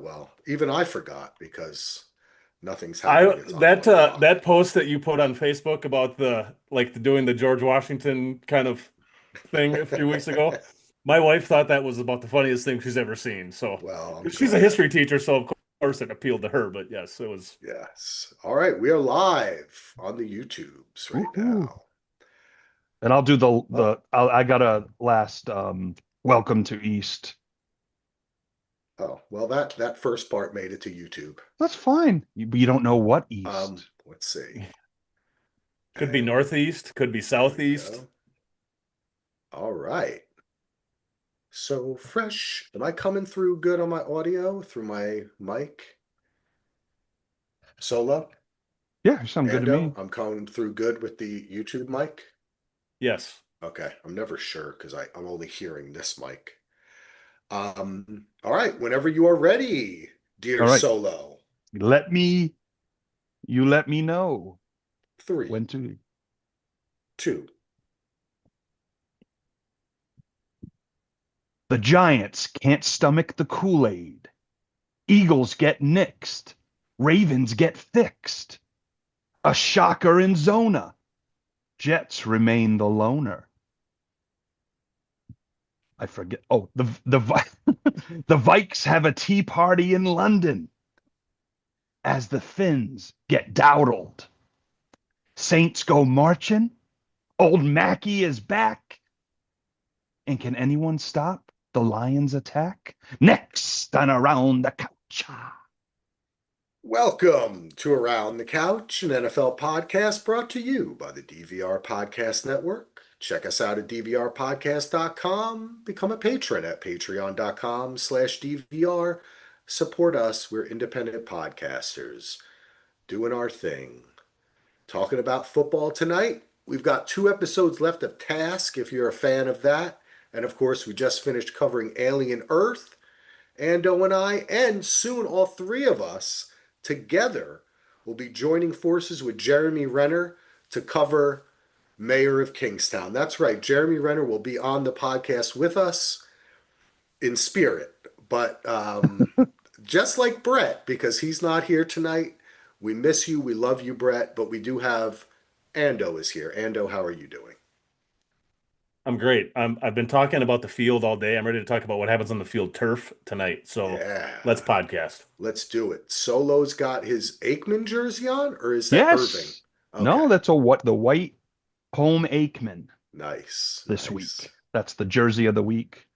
well, even I forgot because nothing's I happening. It's on that one o'clock. that post that you put on Facebook about doing the George Washington kind of thing a few weeks ago, my wife thought that was about the funniest thing she's ever seen. So Well, I'm she's a glad. history teacher, so of course it appealed to her. But yes, it was. Yes. All right, we are live on the YouTubes right Woohoo. now. And I'll do Oh, I got a last welcome to East. oh, well, that first part made it to YouTube. That's fine. You don't know what East. Let's see. Could be And northeast, could be there we southeast. go. All right. So fresh. Am I coming through good on my audio through my mic? Solo? Yeah, you sound good to Ando? me. I'm coming through good with the YouTube mic? Yes. Okay, I'm never sure because I'm only hearing this mic. All right, whenever you are ready, dear All right. Solo. Let me you let me know Three, when to. two. The Giants can't stomach the Kool-Aid. Eagles get nixed. Ravens get fixed. A shocker in Zona. Jets remain the loner. I forget. Oh, the Vikes have a tea party in London as the Finns get dowdled. Saints go marching. Old Mackie is back. And can anyone stop the Lions' attack? Next on Around the Couch. Welcome to Around the Couch, an NFL podcast brought to you by the DVR Podcast Network. Check us out at dvrpodcast.com. Become a patron at patreon.com/DVR. Support us. We're independent podcasters doing our thing. Talking about football tonight. We've got 2 episodes left of Task if you're a fan of that. And of course, we just finished covering Alien Earth, Ando and I, and soon all three of us together will be joining forces with Jeremy Renner to cover Mayor of Kingstown. That's right, Jeremy Renner will be on the podcast with us in spirit, but just like Brett, because he's not here tonight. We miss you. We love you, Brett, but we do have Ando is here. Ando, how are you doing? I'm great. I've been talking about the field all day. I'm ready to talk about what happens on the field turf tonight. So let's Yeah, podcast. let's do it. Solo's got his Aikman jersey on, or is that Irving? Yes. Okay, No, that's the white home Aikman nice, this nice. week. That's the jersey of the week.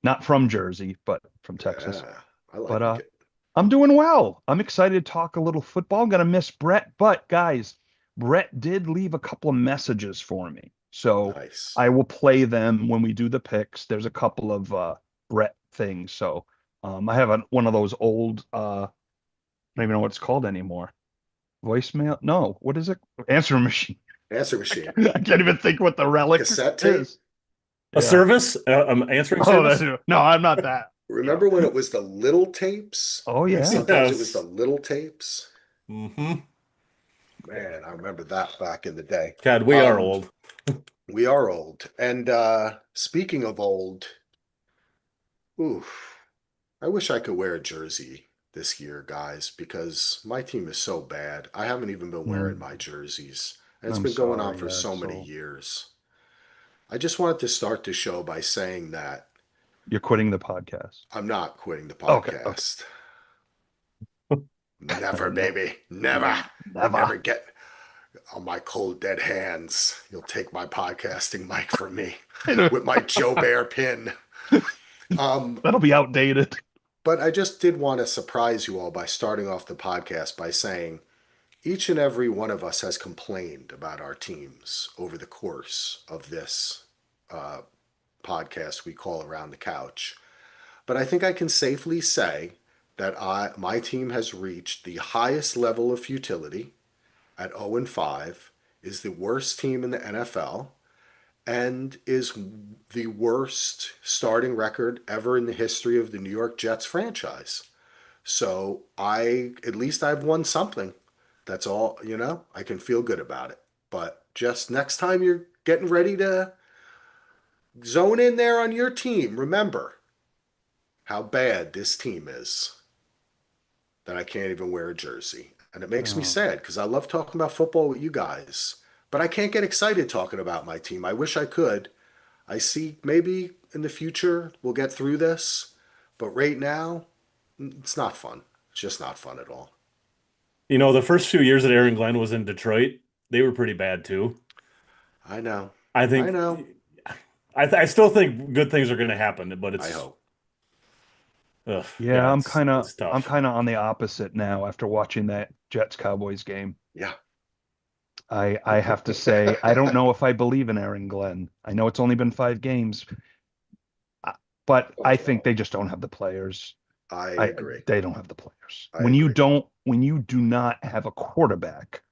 Not from Jersey, but from Texas. Yeah, I But like it. I'm doing well. I'm excited to talk a little football. I'm gonna miss Brett, but guys, Brett did leave a couple of messages for me. So Nice. I will play them when we do the picks. There's a couple of Brett things. So I have one of those old I don't even know what it's called anymore. Voicemail? No, what is it? Answer machine. Answer I machine. can't even think what the relic Cassette tape? is. A Yeah. service? Answering Oh, service? no, I'm not that. Yeah. Remember when it was the little tapes? Oh Like yeah. sometimes it was the Yes. little tapes. Hmm. Man, I remember that back in the day. God, we are Um, old. we are old. And speaking of old, oof, I wish I could wear a jersey this year, guys, because my team is so bad. I haven't even been wearing Hmm. my jerseys, and it's I'm been going on sorry. for Yeah, so many so years. I just wanted to start the show by saying that you're quitting the podcast. I'm not quitting the Okay, okay. podcast. Never, No, baby. Never. You'll never. never get on my cold, dead hands. You'll take my podcasting mic from me with my Joe Bear pin. Um, That'll be outdated. but I just did want to surprise you all by starting off the podcast by saying each and every one of us has complained about our teams over the course of this uh, podcast we call Around the Couch. But I think I can safely say that my team has reached the highest level of futility at 0-5, is the worst team in the NFL, and is the worst starting record ever in the history of the New York Jets franchise. So at least I've won something. That's all, I can feel good about it. But just next time you're getting ready to zone in there on your team, remember how bad this team is. that I can't even wear a jersey. And it makes me Oh. sad because I love talking about football with you guys, but I can't get excited talking about my team. I wish I could. I see maybe in the future we'll get through this, but right now it's not fun. It's just not fun at all. You know, the first few years that Aaron Glenn was in Detroit, they were pretty bad too. I know. I I think know. I still think good things are going to happen, but I it's hope. ugh, Yeah, yeah, I'm kind of it's I'm tough. kind of on the opposite now after watching that Jets Cowboys game. Yeah. I have to say I don't know if I believe in Aaron Glenn. I know it's only been 5 games, uh, but I think Well, they just don't have the players. I I agree. They don't have the players. I agree. When you do not have a quarterback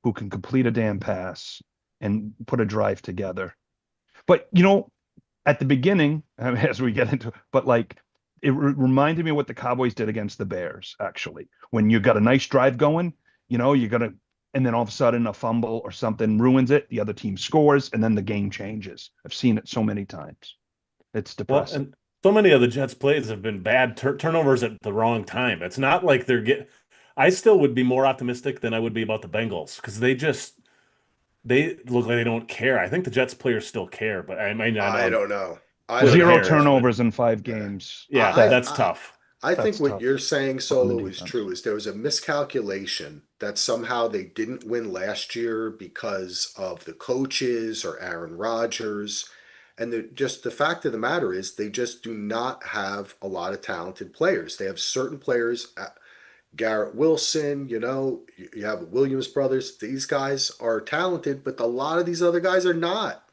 who can complete a damn pass and put a drive together. But at the beginning, as we get into, but like reminded me of what the Cowboys did against the Bears, actually. When you got a nice drive going, you got to, and then all of a sudden a fumble or something ruins it. The other team scores, and then the game changes. I've seen it so many times. It's Well, depressing. and so many of the Jets plays have been bad turnovers at the wrong time. It's not like they're get. I still would be more optimistic than I would be about the Bengals because they look like they don't care. I think the Jets players still care, but I might not I don't know. I don't splitting Zero know, hairs, man. but turnovers in five Yeah. games. yeah, I, that's I, tough. I think That's what tough you're saying, on the Solo, is defense. true. Is there was a miscalculation that somehow they didn't win last year because of the coaches or Aaron Rodgers, and just the fact of the matter is they just do not have a lot of talented players. They have certain players, Garrett Wilson, you have the Williams brothers. These guys are talented, but a lot of these other guys are not,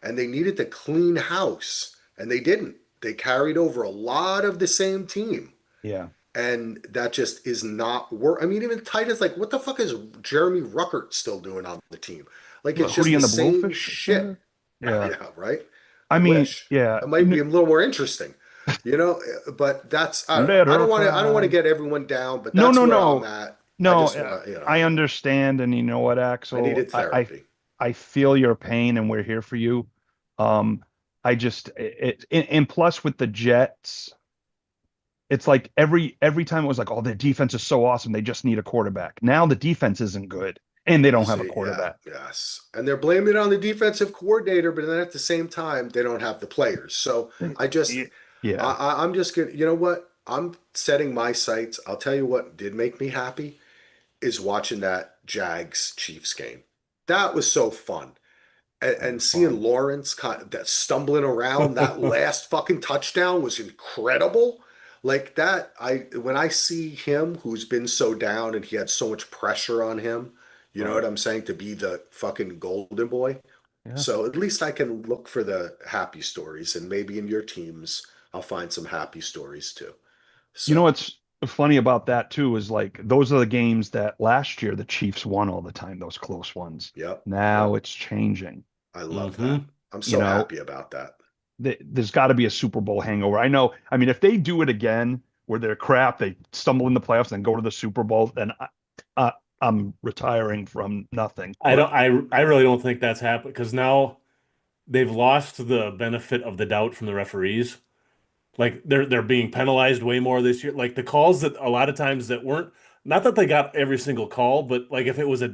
and they needed to clean house, and they didn't. They carried over a lot of the same team, Yeah. and that just is not work. I mean, even Titus, like, what the fuck is Jeremy Ruckert still doing on the team? Like, it's Hootie just the and the same Blowfish. shit. Yeah. Yeah, right. I I mean, wish yeah. it might be a little more interesting, but that's I don't know. Let her I don't want to cry. get everyone down, but No, that's no, where I'm no, at. I no. just want to, I understand, and you know what, I Axel, needed therapy. I feel your pain, and we're here for you. I just and plus with the Jets, it's like every time it was like, oh, their defense is so awesome, they just need a quarterback. Now the defense isn't good, and they You don't have a see, yeah, quarterback. yes, and they're blaming it on the defensive coordinator, but then at the same time, they don't have the players. So I just, Yeah, yeah. I'm just gonna, you know what? I'm setting my sights. I'll tell you what did make me happy is watching that Jags Chiefs game. That was so fun. That And was seeing fun. Lawrence kind of that stumbling around that last fucking touchdown was incredible. Like that, when I see him who's been so down and he had so much pressure on him, you know what Right. I'm saying, to be the fucking golden boy. Yeah. So at least I can look for the happy stories, and maybe in your teams I'll find some happy stories too. You know So, what's funny about that too is like those are the games that last year the Chiefs won all the time, those close ones. yep, Now yep. it's changing. I love that. Hmm. I'm You so know, happy about that. there's got to be a Super Bowl hangover. I know. I mean, if they do it again where they're crap, they stumble in the playoffs and go to the Super Bowl, then I, I'm retiring from nothing. I But don't I really don't think that's happened because now they've lost the benefit of the doubt from the referees. Like they're being penalized way more this year. Like the calls that a lot of times that weren't not that they got every single call, but like if it was a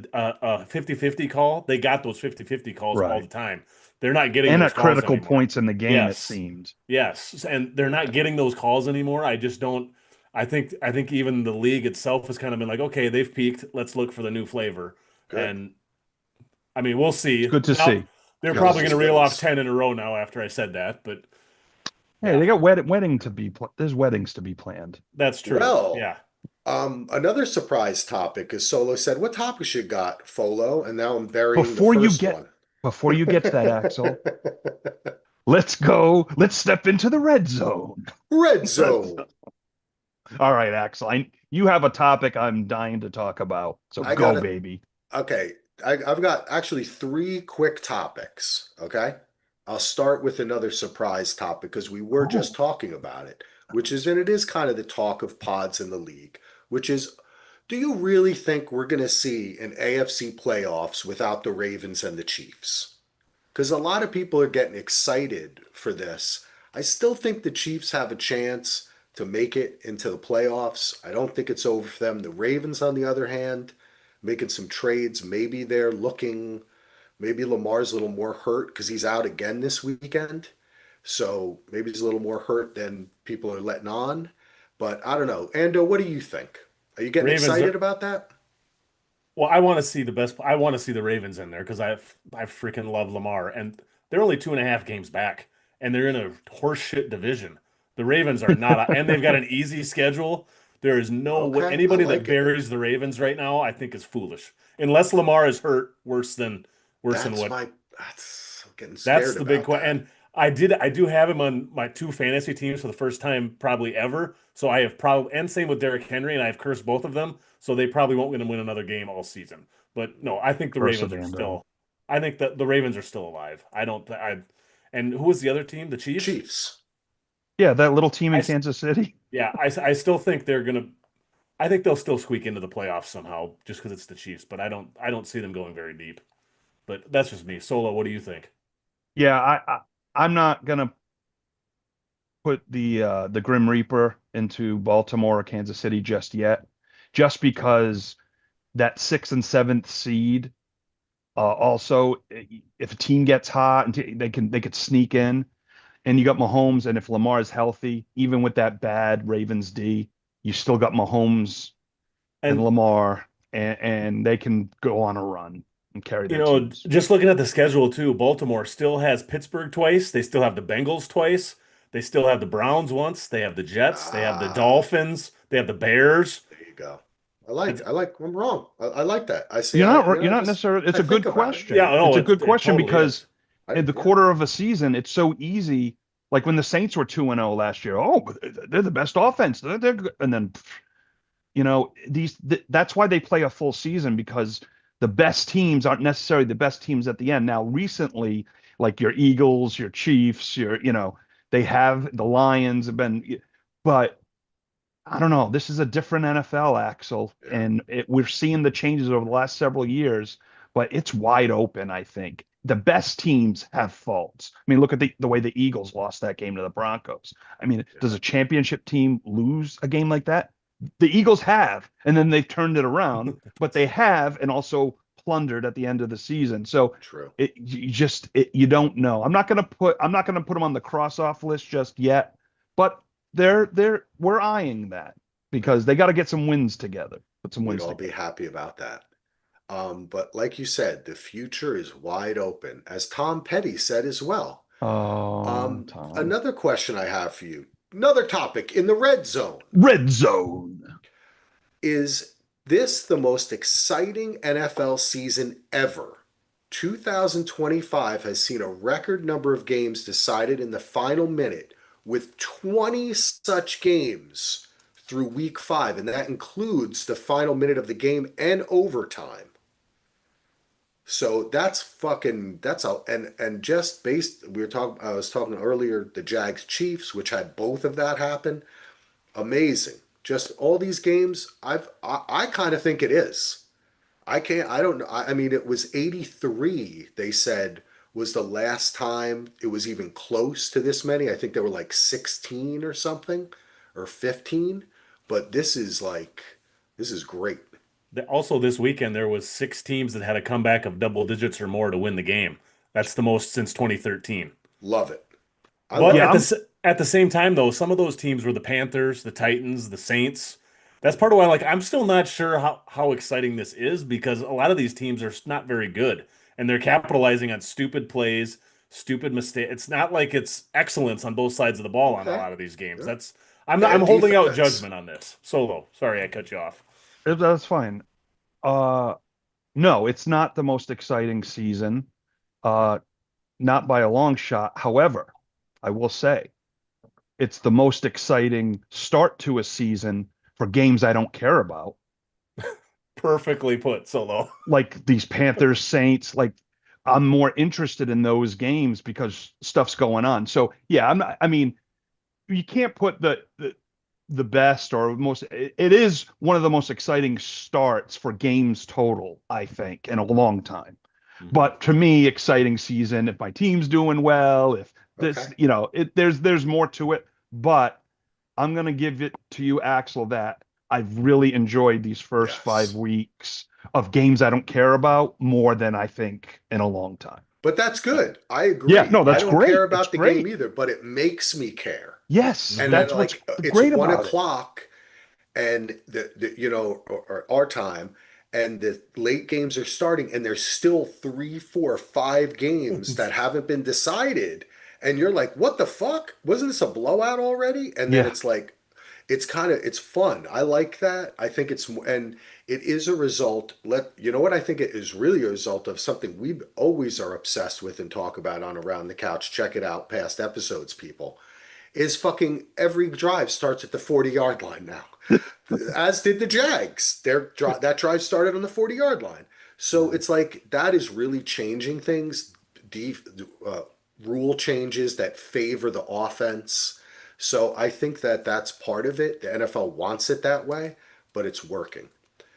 50-50 call, they got those 50-50 calls all the right. time. They're not getting And those at calls critical anymore. points in the game, it Yes. seemed. Yes. And they're not getting those calls anymore. I just don't I think even the league itself has kind of been like, okay, they've peaked. Let's look for the new flavor. Good. And I mean, we'll It's see. good to Now see. they're Good to probably going see. to reel off Hospitals. 10 in a row now after I said that, but Hey, yeah, they got wedding to be. There's weddings to be planned. that's true. Well, Yeah. another surprise topic is Solo said, "What topics you got, Folo?" And now I'm burying the Before you first get one. before you get to that, Axel, let's go. Let's step into the red zone. Red zone. All right, Axel. You have a topic I'm dying to talk about. So I got go, it. baby. Okay, I've got actually three quick topics. Okay, I'll start with another surprise topic because we were just Oh, talking about it, which is, and it is kind of the talk of pods in the league, which is, do you really think we're going to see an AFC playoffs without the Ravens and the Chiefs? Because a lot of people are getting excited for this. I still think the Chiefs have a chance, to make it into the playoffs. I don't think it's over for them. The Ravens, on the other hand, making some trades. Maybe they're looking, maybe Lamar's a little more hurt because he's out again this weekend. So maybe he's a little more hurt than people are letting on. But I don't know. Ando, what do you think? Are you getting Ravens excited are, about that? well, I want to see the best. I want to see the Ravens in there because I freaking love Lamar, and they're only 2.5 games back, and they're in a horseshit division. The Ravens are not, and they've got an easy schedule. There is no way Okay, I anybody that like it. buries the Ravens right now, I think, is foolish. Unless Lamar is hurt worse than That's what. my, that's, I'm getting That's scared the big about question. that. And I do have him on my two fantasy teams for the first time probably ever. So I have probably, and same with Derrick Henry, and I've cursed both of them. So they probably won't win another game all season. But no, I think the Curse of Ravens are Ando. still. I think that the Ravens are still alive. I don't. And who was the other team? The Chiefs. Chiefs. Yeah, that little team I in s- Kansas City. yeah. I still think they're gonna. I think they'll still squeak into the playoffs somehow, just because it's the Chiefs. But I don't see them going very deep. But that's just me. Solo, what do you think? Yeah, I'm not gonna put the Grim Reaper into Baltimore or Kansas City just yet, just because that sixth and seventh seed. Also, if a team gets hot and they could sneak in, and you got Mahomes, and if Lamar is healthy, even with that bad Ravens D, you still got Mahomes and And Lamar, and they can go on a run and carry you their know, teams. just looking at the schedule too, Baltimore still has Pittsburgh twice. They still have the Bengals twice. They still have the Browns once. They have the Jets. They have the Ah, Dolphins. They have the Bears. there you go. It's, I'm wrong. I like that. I see. You're not Just, necessarily. It's I a good think about it. yeah, question. no, It's a good it question totally because is. in the Yeah, quarter of a season, it's so easy. Like when the Saints were 2-0 last year, oh, but they're the best offense. They're good. And then that's why they play a full season, because the best teams aren't necessarily the best teams at the end. Now, recently, like your Eagles, your Chiefs, they have the Lions have been, but I don't know. This is a different NFL, Axel, yeah. and we're seeing the changes over the last several years, but it's wide open, I think. The best teams have faults. I mean, look at the way the Eagles lost that game to the Broncos. I mean, does a championship team lose a game like that? The Eagles have, and then they've turned it around, but they have and also plundered at the end of the season. So True. you don't know. I'm not gonna put them on the cross off list just yet, but we're eyeing that Yeah, because they got to get some wins together. Put some we'd wins all be together. happy about that. But like you said, the future is wide open, as Tom Petty said as well. Oh, Tom. Another question I have for you, another topic in the red zone. Red zone. Is this the most exciting NFL season ever? 2025 has seen a record number of games decided in the final minute, with 20 such games through week 5, and that includes the final minute of the game and overtime. So that's fucking that's all. And just based, we were talking, I was talking earlier, the Jags Chiefs, which had both of that happen. Amazing. Just all these games, I kind of think it is. I don't know. I mean, it was 83, they said, was the last time it was even close to this many. I think there were like 16 or something, or 15. But this is great. Also, this weekend there was 6 teams that had a comeback of double digits or more to win the game. That's the most since 2013. Love it. I But love Yeah, at it. the same time, though, some of those teams were the Panthers, the Titans, the Saints. That's part of why, like, I'm still not sure how exciting this is because a lot of these teams are not very good and they're capitalizing on stupid plays, stupid mistakes. It's not like it's excellence on both sides of the ball on a Okay. lot of these games. Yeah. I'm Bad holding out defense. judgment on this. Solo, sorry I cut you off. that's fine. Uh, no, it's not the most exciting season. Uh, not by a long shot. However, I will say it's the most exciting start to a season for games I don't care about, Perfectly put, Solo. like these Panthers Saints. Like I'm more interested in those games because stuff's going on. So yeah, I'm not. I mean, you can't put the best or most. It is one of the most exciting starts for games total, I think, in a long time. Mhm. But to me, exciting season if my team's doing well, if this, Okay. there's more to it. But I'm going to give it to you, Axel, that I've really enjoyed these first Yes. 5 weeks of games I don't care about more than I think in a long time. But that's good. I agree. Yeah, no, that's I don't great. care It's about the great. game either, but it makes me care. Yes, And that's then what's like it's great one about it. o'clock and the you know or our time and the late games are starting and there's still 3, 4, 5 games that haven't been decided and you're like, what the fuck? Wasn't this a blowout already? And then Yeah, it's like it's fun. I like that. I think and it is a result. You know what I think it is really a result of something we always are obsessed with and talk about on Around the Couch. Check it out, past episodes, people. Is fucking every drive starts at the 40-yard line now, as did the Jags. That drive started on the 40-yard line. So it's like that is really changing things. Def, uh, Rule changes that favor the offense. So I think that that's part of it. The NFL wants it that way, but it's working.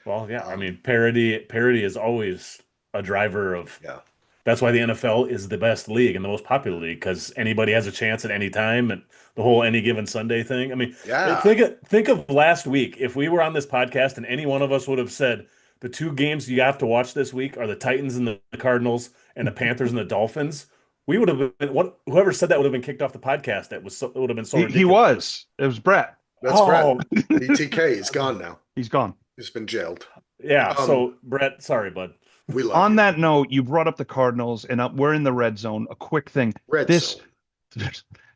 Well, yeah, I Um, mean, parity is always a driver of. yeah, That's why the NFL is the best league and the most popular league because anybody has a chance at any time and the whole any given Sunday thing. I mean, yeah. think of last week. If we were on this podcast and any one of us would have said the 2 games you have to watch this week are the Titans and the Cardinals and the Panthers and the Dolphins, we would have been whoever said that would have been kicked off the podcast. It would have been so he ridiculous. was. It was Brett. That's Brett. Oh, BTK, he's gone now. He's gone. He's been jailed. yeah. Um, So Brett, sorry, bud. we love On you. that note, you brought up the Cardinals, and we're in the red zone. A quick thing: Red this zone.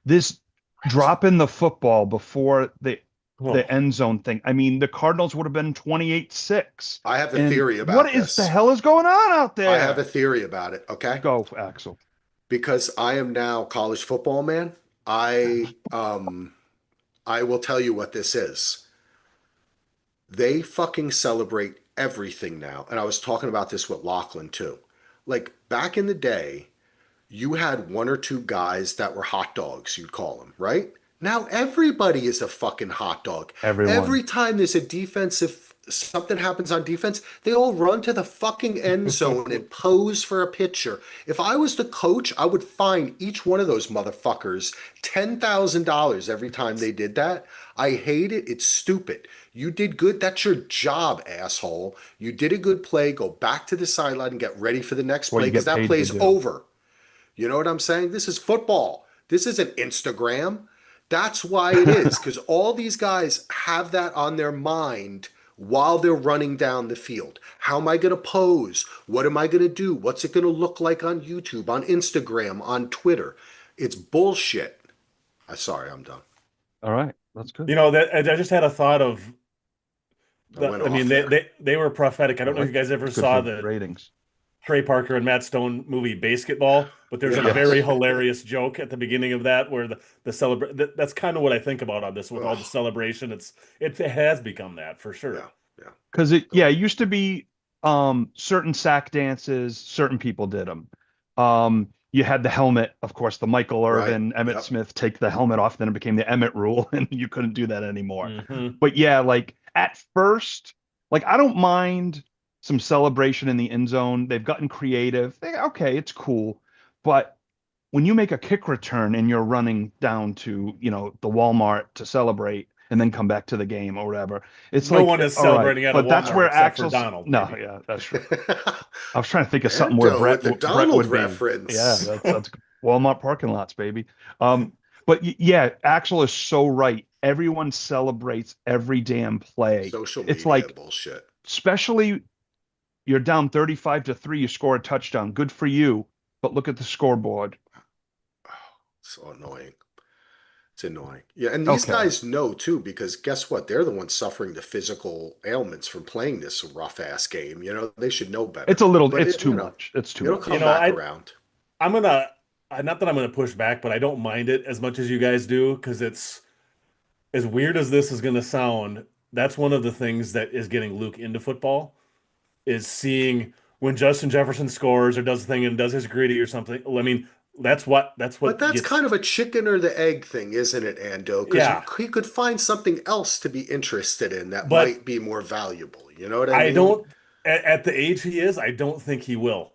this dropping the football before the Oh, end zone thing. I mean, the Cardinals would have been 28-6. I have a And theory about what this. is the hell is going on out there? I have a theory about it, okay? Go, Axel. Because I am now college football man. I will tell you what this is. They fucking celebrate everything now. And I was talking about this with Lachlan too. Like back in the day, you had 1 or 2 guys that were hot dogs, you'd call them, right? Now everybody is a fucking hot dog. Everyone. Every time there's a defensive, something happens on defense, they all run to the fucking end zone and pose for a picture. If I was the coach, I would fine each one of those motherfuckers $10,000 every time they did that. I hate it. It's stupid. You did good. That's your job, asshole. You did a good play. Go back to the sideline and get ready for the next What play you because get that paid to play's do. over. You know what I'm saying? This is football. This isn't Instagram. That's why it is, because all these guys have that on their mind while they're running down the field. How am I going to pose? What am I going to do? What's it going to look like on YouTube, on Instagram, on Twitter? It's bullshit. Sorry, I'm done. All right, that's good. you know that I just had a thought of. I went I mean, off there. they were prophetic. I don't know if you guys ever Good saw for the ratings. Trey Parker and Matt Stone movie Basketball, but there's a Yes. very hilarious joke at the beginning of that where the celebrate. That's kind of what I think about on this with all the Ugh. celebration. It has become that for sure. Yeah. Because it used to be certain sack dances, certain people did them. You had the helmet, of course, the Michael Irvin, Right. Emmett Yep. Smith take the helmet off, then it became the Emmett rule, and you couldn't do that anymore. Mhm. But yeah, like at first, like I don't mind some celebration in the end zone. They've gotten creative. Okay, it's cool. But when you make a kick return and you're running down to, the Walmart to celebrate and then come back to the game or whatever, it's No like, one is all right, celebrating at a but that's Walmart where except for Axel's Donald, no, maybe. yeah, that's true. I was trying to think of something where Ando Brett with the Brett Donald would be. reference. Yeah, that's Walmart parking lots, baby. But yeah, Axel is so right. Everyone celebrates every damn play. Social It's media like, bullshit. especially you're down 35-3, you score a touchdown. Good for you. But look at the scoreboard. So annoying. It's annoying. Yeah, and these Okay. guys know too, because guess what? They're the ones suffering the physical ailments from playing this rough ass game. They should know better. It's a little, But it's too much. It's too It'll much. come You know, back around. I'm gonna not that I'm gonna push back, but I don't mind it as much as you guys do because it's as weird as this is gonna sound. That's one of the things that is getting Luke into football is seeing when Justin Jefferson scores or does a thing and does his gritty or something. I mean, that's what But that's gets. kind of a chicken or the egg thing, isn't it, Ando? Because Yeah. he could find something else to be interested in that But might be more valuable. You know what I I mean? don't at the age he is, I don't think he will.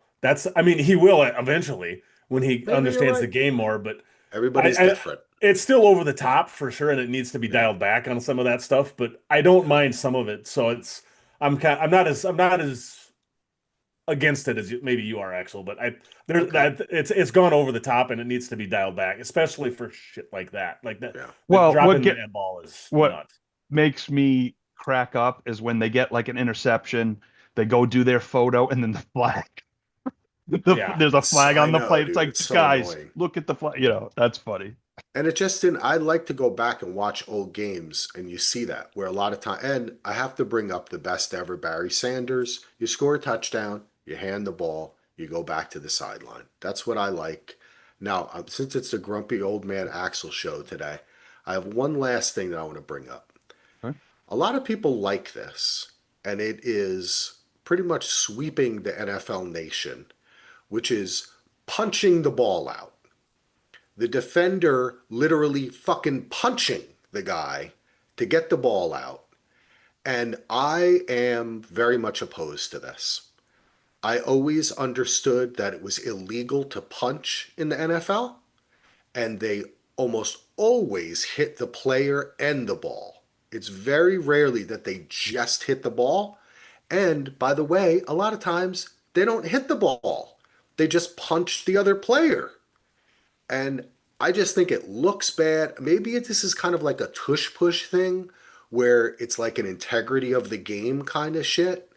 I mean, he will eventually when he Maybe you're understands the right. game more. But Everybody's I different. it's still over the top for sure, and it needs to be Yeah. dialed back on some of that stuff. But I don't mind some of it. So I'm not as against it as maybe you are, Axel. But Okay. it's gone over the top, and it needs to be dialed back, especially for shit like that. Like that, Yeah. the Well, dropping that ball is what nuts. makes me crack up is when they get like an interception, they go do their photo, and then the flag. Yeah, There's a flag I on the know, plate. It's dude. like, It's so guys, annoying. look at the flag. That's funny. And it just didn't. I like to go back and watch old games, and you see that where a lot of time. And I have to bring up the best ever, Barry Sanders. You score a touchdown, you hand the ball, you go back to the sideline. That's what I like. Now, since it's the grumpy old man Axel show today, I have one last thing that I want to bring up. Okay. A lot of people like this, and it is pretty much sweeping the NFL nation, which is punching the ball out, the defender literally fucking punching the guy to get the ball out. And I am very much opposed to this. I always understood that it was illegal to punch in the NFL, and they almost always hit the player and the ball. It's very rarely that they just hit the ball. And by the way, a lot of times they don't hit the ball, they just punch the other player. And I just think it looks bad. Maybe this is kind of like a tush push thing where it's like an integrity of the game kind of shit,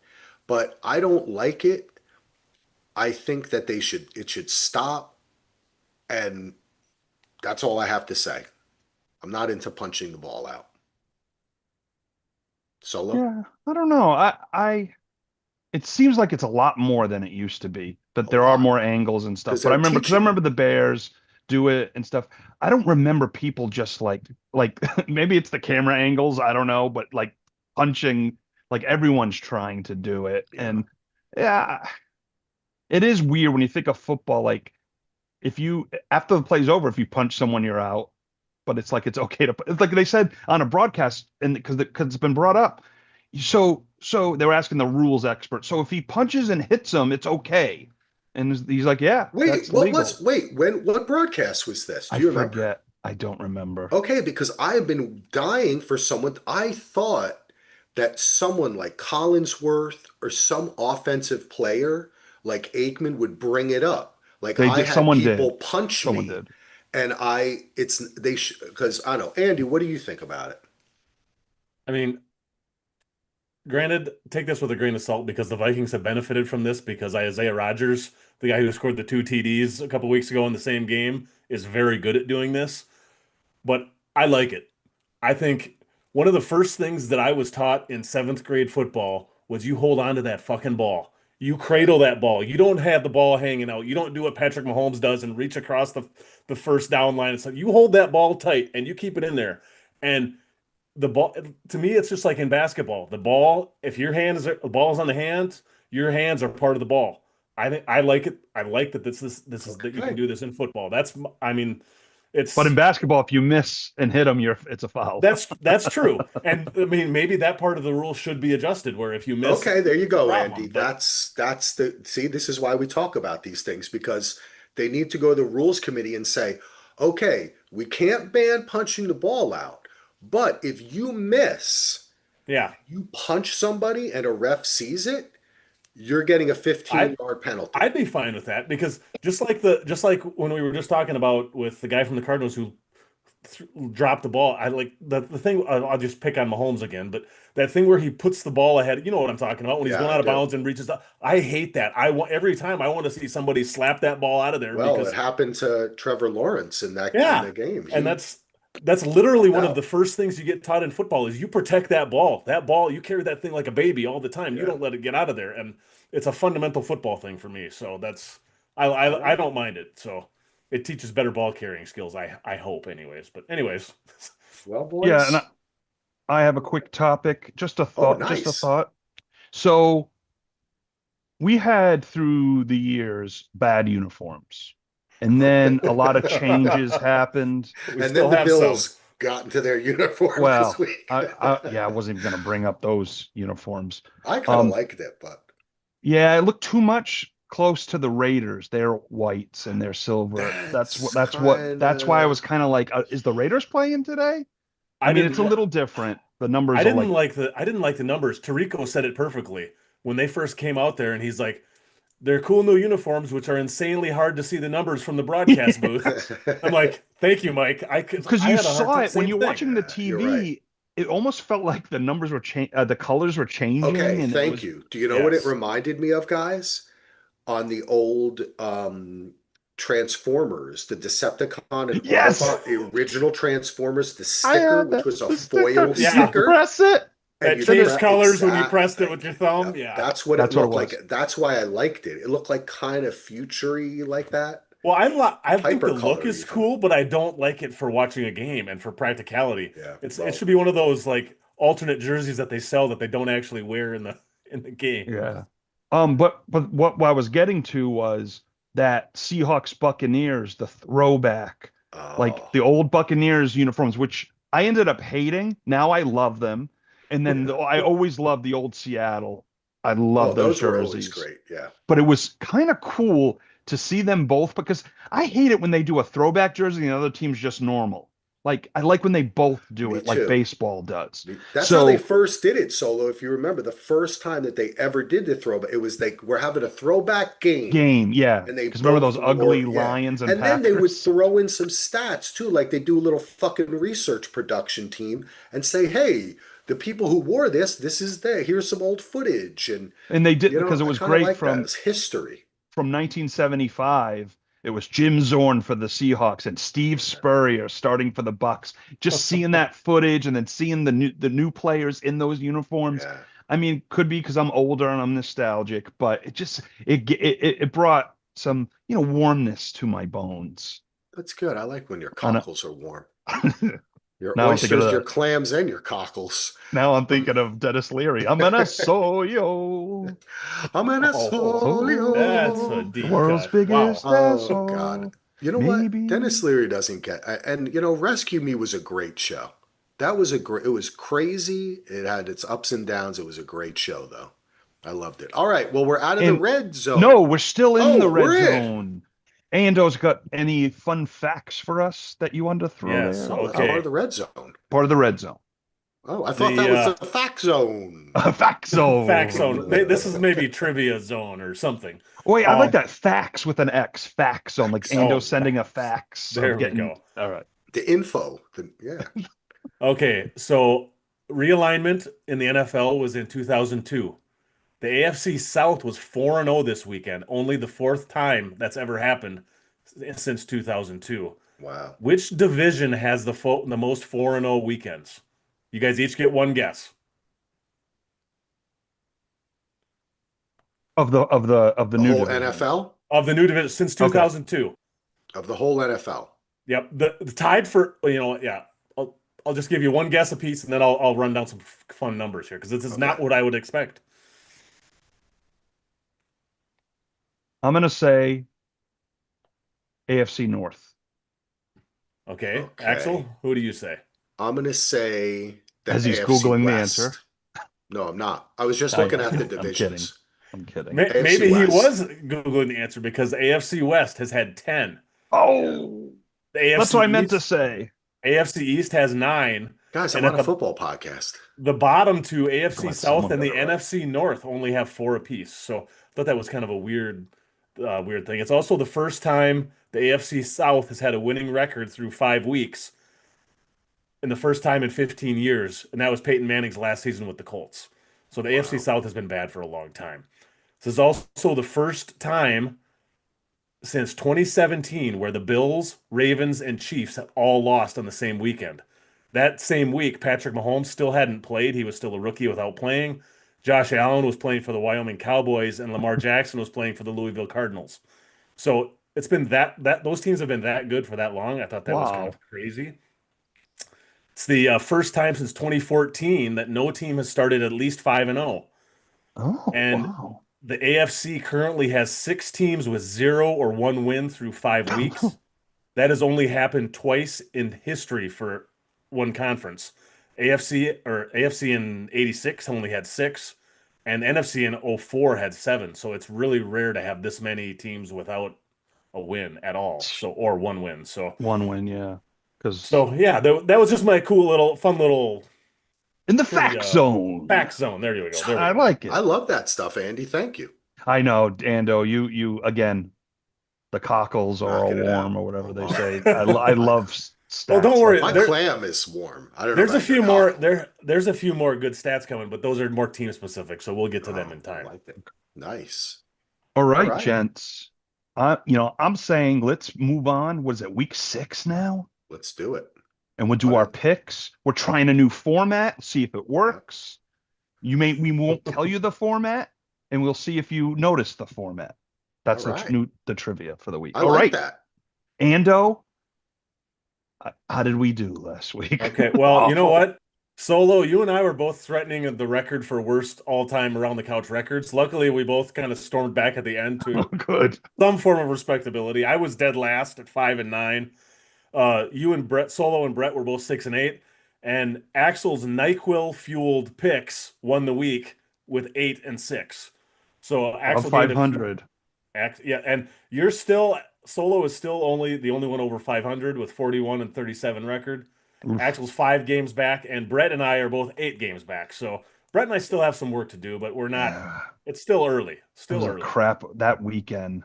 but I don't like it. I think that it should stop, and that's all I have to say. I'm not into punching the ball out. Solo? Yeah, I don't know. It seems like it's a lot more than it used to be, but A there are lot. more angles and stuff. Because But I they're remember because I teaching remember it. the Bears do it and stuff. I don't remember people just like maybe it's the camera angles, I don't know, but like punching, like everyone's trying to do it. Yeah. And yeah, it is weird when you think of football, like if you after the play's over, if you punch someone, you're out. But it's like it's okay to it's like they said on a broadcast, and because it's been brought up. So they were asking the rules expert. So if he punches and hits him, it's okay. And he's like, yeah, Wait, that's legal. what broadcast was this? I Do you remember? forget. I don't remember. Okay, because I have been dying for someone. I thought that someone like Collinsworth or some offensive player like Aikman would bring it up. Like They I did. had Someone people did. punch Someone me, did. and because I don't know. Andy, what do you think about it? I mean, granted, take this with a grain of salt because the Vikings have benefited from this because Isaiah Rodgers, the guy who scored the two TDs a couple weeks ago in the same game, is very good at doing this. But I like it. I think one of the first things that I was taught in seventh grade football was you hold on to that fucking ball. You Yeah, cradle that ball. You don't have the ball hanging out. You don't do what Patrick Mahomes does and reach across the first down line and stuff. You hold that ball tight and you keep it in there. And the ball to me, it's just like in basketball. The ball, if the ball's on the hands, your hands are part of the ball. I think I like it. I like that this is that you can okay. do this in football. I mean, But in it's basketball, if you miss and hit him, it's a foul. that's true. And I mean, maybe that part of the rule should be adjusted where if you miss, Okay, there you it's a go, Andy. problem. But That's the see, this is why we talk about these things because they need to go to the rules committee and say, okay, we can't ban punching the ball out, but if you miss, yeah, you punch somebody and a ref sees it, you're getting a I 15-yard penalty. I'd be fine with that because just like when we were just talking about with the guy from the Cardinals who drop the ball. I like the thing. I'll just pick on Mahomes again, but that thing where he puts the ball ahead. You know what I'm talking about when he's Yeah, going I out of do. bounds and reaches. I hate that. I want every time I want to see somebody slap that ball out of there Well, it because happened to Trevor Lawrence in yeah, the game. and He that's literally popped one of the out. first things you get taught in football is you protect that ball. That ball, you carry that thing like a baby all the time. You Yeah. don't let it get out of there, and it's a fundamental football thing for me. So that's All I right. don't mind it. So it teaches better ball carrying skills. I hope, anyways. But anyways. Well, Yeah, and boys. I have a quick topic. Just a Oh, thought. Just a nice. thought. So we had through the years bad uniforms, and then a lot of changes happened. We And still then the have some. Bills got into their uniform this Well, week. yeah, I wasn't even going to bring up those uniforms. I kind of Um, liked it, but yeah, it looked too much. close to the Raiders. They're whites and they're silver. That's That's why I kinda was kind of like, is the Raiders playing today? I I mean, didn't. it's a li- little different. The numbers I are didn't like, like the. I didn't like the numbers. Tarico said it perfectly when they first came out there, and he's like, "They're cool new uniforms, which are insanely hard to see the numbers from the broadcast booth." I'm like, "Thank you, Mike." because I you had a hard saw time. it when Same you're thing. watching the You're right. TV. It almost felt like the numbers were the colors were changing, Okay, and it thank was you. Do you know what it Yes. reminded me of, guys? On the old Transformers, the Decepticon and yes, Autobot, the original Transformers, the I sticker, had which was a the sticker. foil You Yeah. sticker, press it, and That you then changed it. colors when you pressed it with thank your you. thumb. Yep, Yeah. that's what it That's what it looked like. was. That's why I liked it. It looked like kind of futury like that. Well, I think the look Hypercolor is even. cool, but I don't like it for watching a game and for practicality. Yeah. It Well, should be one of those like alternate jerseys that they sell that they don't actually wear in the game. Yeah. But what I was getting to was that Seahawks Buccaneers, the throwback, like oh. the old Buccaneers uniforms, which I ended up hating. Now I love them. And then I Well, always loved the old Seattle. I Oh, love those those were always jerseys. great. Yeah. But it was kind of cool to see them both because I hate it when they do a throwback jersey and the other team's just normal. Like I like when they both do Me it like too. baseball does. That's how they So first did it, Solo. If you remember, the first time that they ever did the throwback, it was like we're having a throwback game, game, yeah. and they Because remember both those ugly wore, yeah. Lions and And then they would Packers? throw in some stats too, like they do a little fucking research production team and say, "Hey, the people who wore this is there. Here's some old footage," and And they did because it I was kind of great like that. It's history. from 1975. It was Jim Zorn for the Seahawks and Steve Spurrier starting for the Bucks. Just seeing that footage and then seeing the new players in those uniforms. Yeah, I mean, could be because I'm older and I'm nostalgic, but it brought some warmness to my bones. that's good. I like when your And cockles are warm. Your now I'm thinking oysters, your of clams, and your cockles. now I'm Um, thinking of Dennis Leary. I'm gonna soyo. I'm an That's a Oh, the deep world's cut. Wow. biggest Oh God. asshole. You know what? Dennis Maybe. Leary doesn't get and Rescue Me was a great show. That was a great it was crazy. It had its ups and downs. It was a great show though. I loved it. All right, well we're out of the And red zone. no, we're still in the Oh, red we're in. zone. Ando's got any fun facts for us that you wanted to throw Yes. there? Oh, that's part of Okay. the red zone. Part of the red zone. Oh, I thought The that was the fact zone. Fact fact zone. zone. This is maybe trivia zone or something. Wait, I like Um. that fax with an X. Fax zone. Like Fact Ando Oh, zone. sending a facts. fax There of we getting. go. All right. The info. Yeah. Okay. So realignment in the NFL was in 2002. The AFC South was 4-0 this weekend, only the fourth time that's ever happened since 2002. Wow. Which division has the most 4-0 weekends? You guys each get one guess. Of the The new whole division. NFL? Of the new division since Okay. 2002. Of the whole NFL. Yep, the tied for yeah. I'll just give you one guess apiece, and then I'll run down some fun numbers here because this is not Okay. what I would expect. I'm gonna say AFC North. Okay, Okay. Axel, who do you say? I'm gonna say the As he's AFC Googling the West. answer. No, I'm not. I was just I looking know. at the I'm kidding. divisions. I'm kidding. AFC Maybe he West. was googling the answer because the AFC West has had 10. Oh, The AFC that's what I meant to East, say. AFC East has 9, Guys, I'm and on at a football podcast. the bottom two, AFC Glad South someone and got the it right. NFC North, only have 4 apiece. So I thought that was kind of a weird thing. It's also the first time the AFC South has had a winning record through 5 weeks, and the first time in 15 years, and that was Peyton Manning's last season with the Colts. So the AFC Wow. South has been bad for a long time. This is also the first time since 2017 where the Bills, Ravens, and Chiefs have all lost on the same weekend. That same week, Patrick Mahomes still hadn't played. He was still a rookie without playing. Josh Allen was playing for the Wyoming Cowboys, and Lamar Jackson was playing for the Louisville Cardinals. So it's been that those teams have been that good for that long. I thought that was kind Wow. of crazy. It's the first time since 2014 that no team has started at least 5-0. Oh, And wow. the AFC currently has 6 teams with 0 or 1 win through 5 weeks. That has only happened twice in history for one conference. AFC in '86 only had 6, and NFC in '04 had 7. So it's really rare to have this many teams without a win at all. So, or one win. So, One win, yeah. Because yeah, that was just my cool little, fun little in the trivia fact zone. fact zone. There you go. There we I go. like it. I love that stuff, Andy. Thank you. I know, Ando, you again, the cockles are all Knocking it warm out. or whatever they Oh, say. I love stats. Well, don't worry. My There, clam is warm. I don't know there's a about your few more cockle. there's a few more good stats coming, but those are more team specific, so we'll get to them in I time. like it. Nice. All right, right. gents. I'm saying let's move on. What is it, week 6 now? Let's do it. And we'll do our picks. We're trying a new format, see if it works. We won't tell you the format, and we'll see if you notice the format. That's All right. the trivia for the week. I All like right, that. Ando, how did we do last week? Okay, well, you know Awful. what? Solo, you and I were both threatening the record for worst all-time around the couch records. Luckily, we both kind of stormed back at the end Oh, to good. some form of respectability. I was dead last at 5-9. You and Brett, Solo and Brett were both 6-8, and Axel's NyQuil fueled picks won the week with 8-6. So Above Axel gained 500. yeah, and you're still Solo is still the only one over 500 with 41 and 37 record. Oof. Axel's 5 games back, and Brett and I are both 8 games back. So Brett and I still have some work to do, but we're not. Yeah. It's still early. It Still was a early. crap that weekend.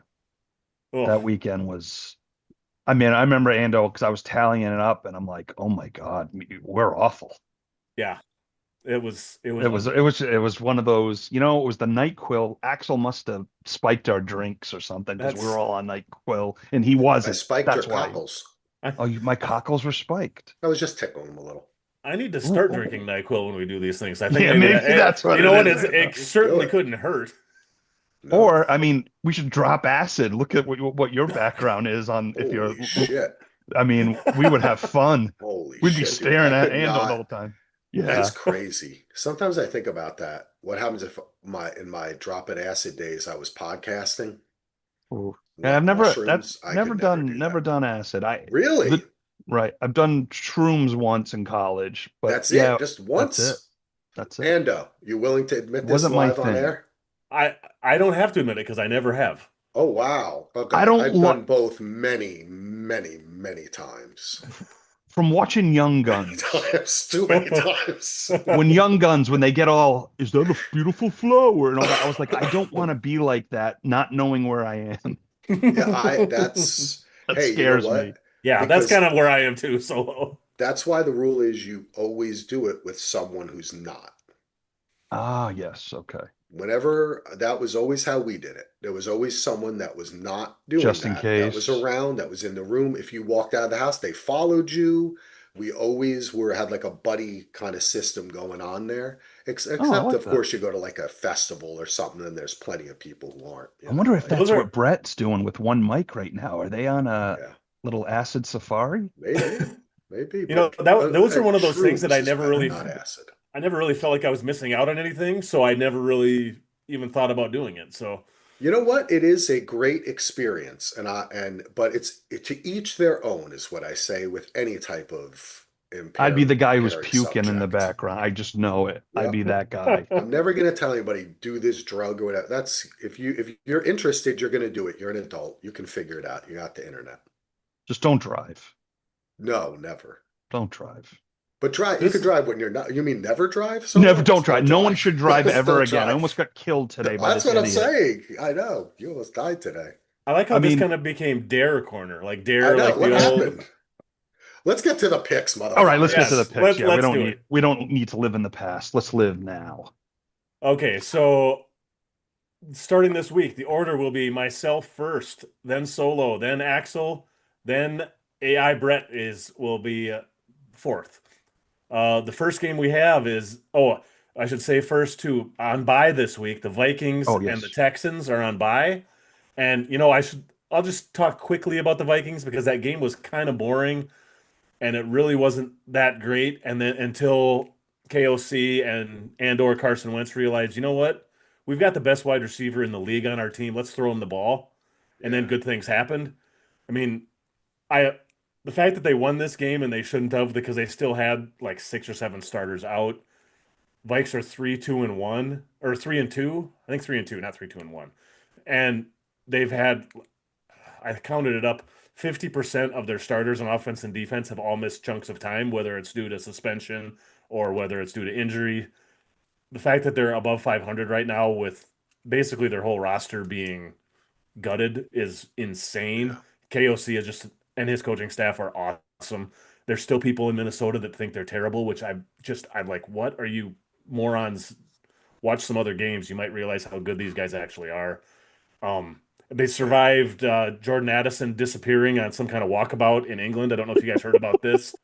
Ugh. That weekend was. I mean, I remember Ando because I was tallying it up, and I'm like, "Oh my God, we're awful." Yeah, it was. It was one of those. It was the NyQuil. Axel must have spiked our drinks or something because we were all on NyQuil, and he I wasn't. spiked your That's why. cockles. Oh, my cockles were spiked. I was just tickling them a little. I need to start Ooh. drinking NyQuil when we do these things. I think Yeah, maybe maybe that's what you know what it is. it certainly Do it. couldn't hurt. No. Or, I mean, we should drop acid. Look at what your background is on if you're. Holy shit. I mean, we would have fun. Holy We'd shit. be dude. staring I at could Ando the not. whole time. Yeah. That's crazy. Sometimes I think about that. What happens if in my drop it acid days I was podcasting? Ooh. With Yeah, I've never mushrooms? I never could done never do that. done acid. Really? Right. I've done shrooms once in college, but That's yeah, it? Just that's it. once? That's it. Ando, you willing to admit this Wasn't my live on thing. air? I don't have to admit it because I never have. Oh, wow. Okay. I don't I've lo- done both many, many, many times. From watching Young Many Guns. times. Too many times. When Young Guns, when they get all, is that a beautiful flower and all that, I was like, I don't want to be like that, not knowing where I am. Yeah, that's That hey, you know scares me. what? Yeah, that's Because kind of where I am too, Solo. that's why the rule is you always do it with someone who's not. Ah, yes. Okay. Whenever that was always how we did it. There was always someone that was not doing Just in that was case. around, that was in the room. If you walked out of the house, they followed you. We always had like a buddy kind of system going on there. Except, like of that. course, you go to like a festival or something, and there's plenty of people who aren't. I wonder if like- that's Those are- what Brett's doing with one mic right now. Are they on a Yeah, little acid safari? maybe. You know, but, those are one of those things that I shrooms is never better, really not acid. I never really felt like I was missing out on anything, so I never really even thought about doing it. So You know what? It is a great experience, but it's to each their own, is what I say with any type of I'd be the guy who's impairing puking in the subject. background. I just know it. I'd Yep. be that guy. I'm never going to tell anybody do this drug or whatever. That's if you're interested, you're going to do it. You're an adult. You can figure it out. You got the internet. Just don't drive. No, never. Don't drive. But drive. You This- could drive when you're not. You mean never drive? Never. Don't drive. No one should drive Just ever don't again. I drive. almost got killed today by That's this what I'm idiot. saying. I know. You almost died today. I like how I this mean- kind of became Dare Corner, like I Dare, know. like What the old. happened? Let's get to the picks, motherfucker. All right, let's get to the Yes, picks. Yeah, let's do it. we don't need to live in the past. Let's live now. Okay, so starting this week, the order will be myself first, then Solo, then Axel, then AI Brett will be fourth. The first game we have is I should say first too, on bye this week. The Vikings Oh, yes. and the Texans are on bye, and I'll just talk quickly about the Vikings because that game was kind of boring, and it really wasn't that great. And then until KOC and/or Carson Wentz realized, you know what, we've got the best wide receiver in the league on our team. Let's throw him the ball, and then good things happened. I mean, the fact that they won this game and they shouldn't have because they still had like 6 or 7 starters out Vikes are 3-2-1 or 3-2. I think 3-2, not 3-2-1. And they've had, I counted it up, 50% of their starters on offense and defense have all missed chunks of time, whether it's due to suspension or whether it's due to injury. The fact that they're above 500 right now with basically their whole roster being gutted is insane. Yeah. KOC is just, and his coaching staff are awesome. There's still people in Minnesota that think they're terrible, which I'm like, what are you morons? Watch some other games. You might realize how good these guys actually are. They survived Jordan Addison disappearing on some kind of walkabout in England. I don't know if you guys heard about this.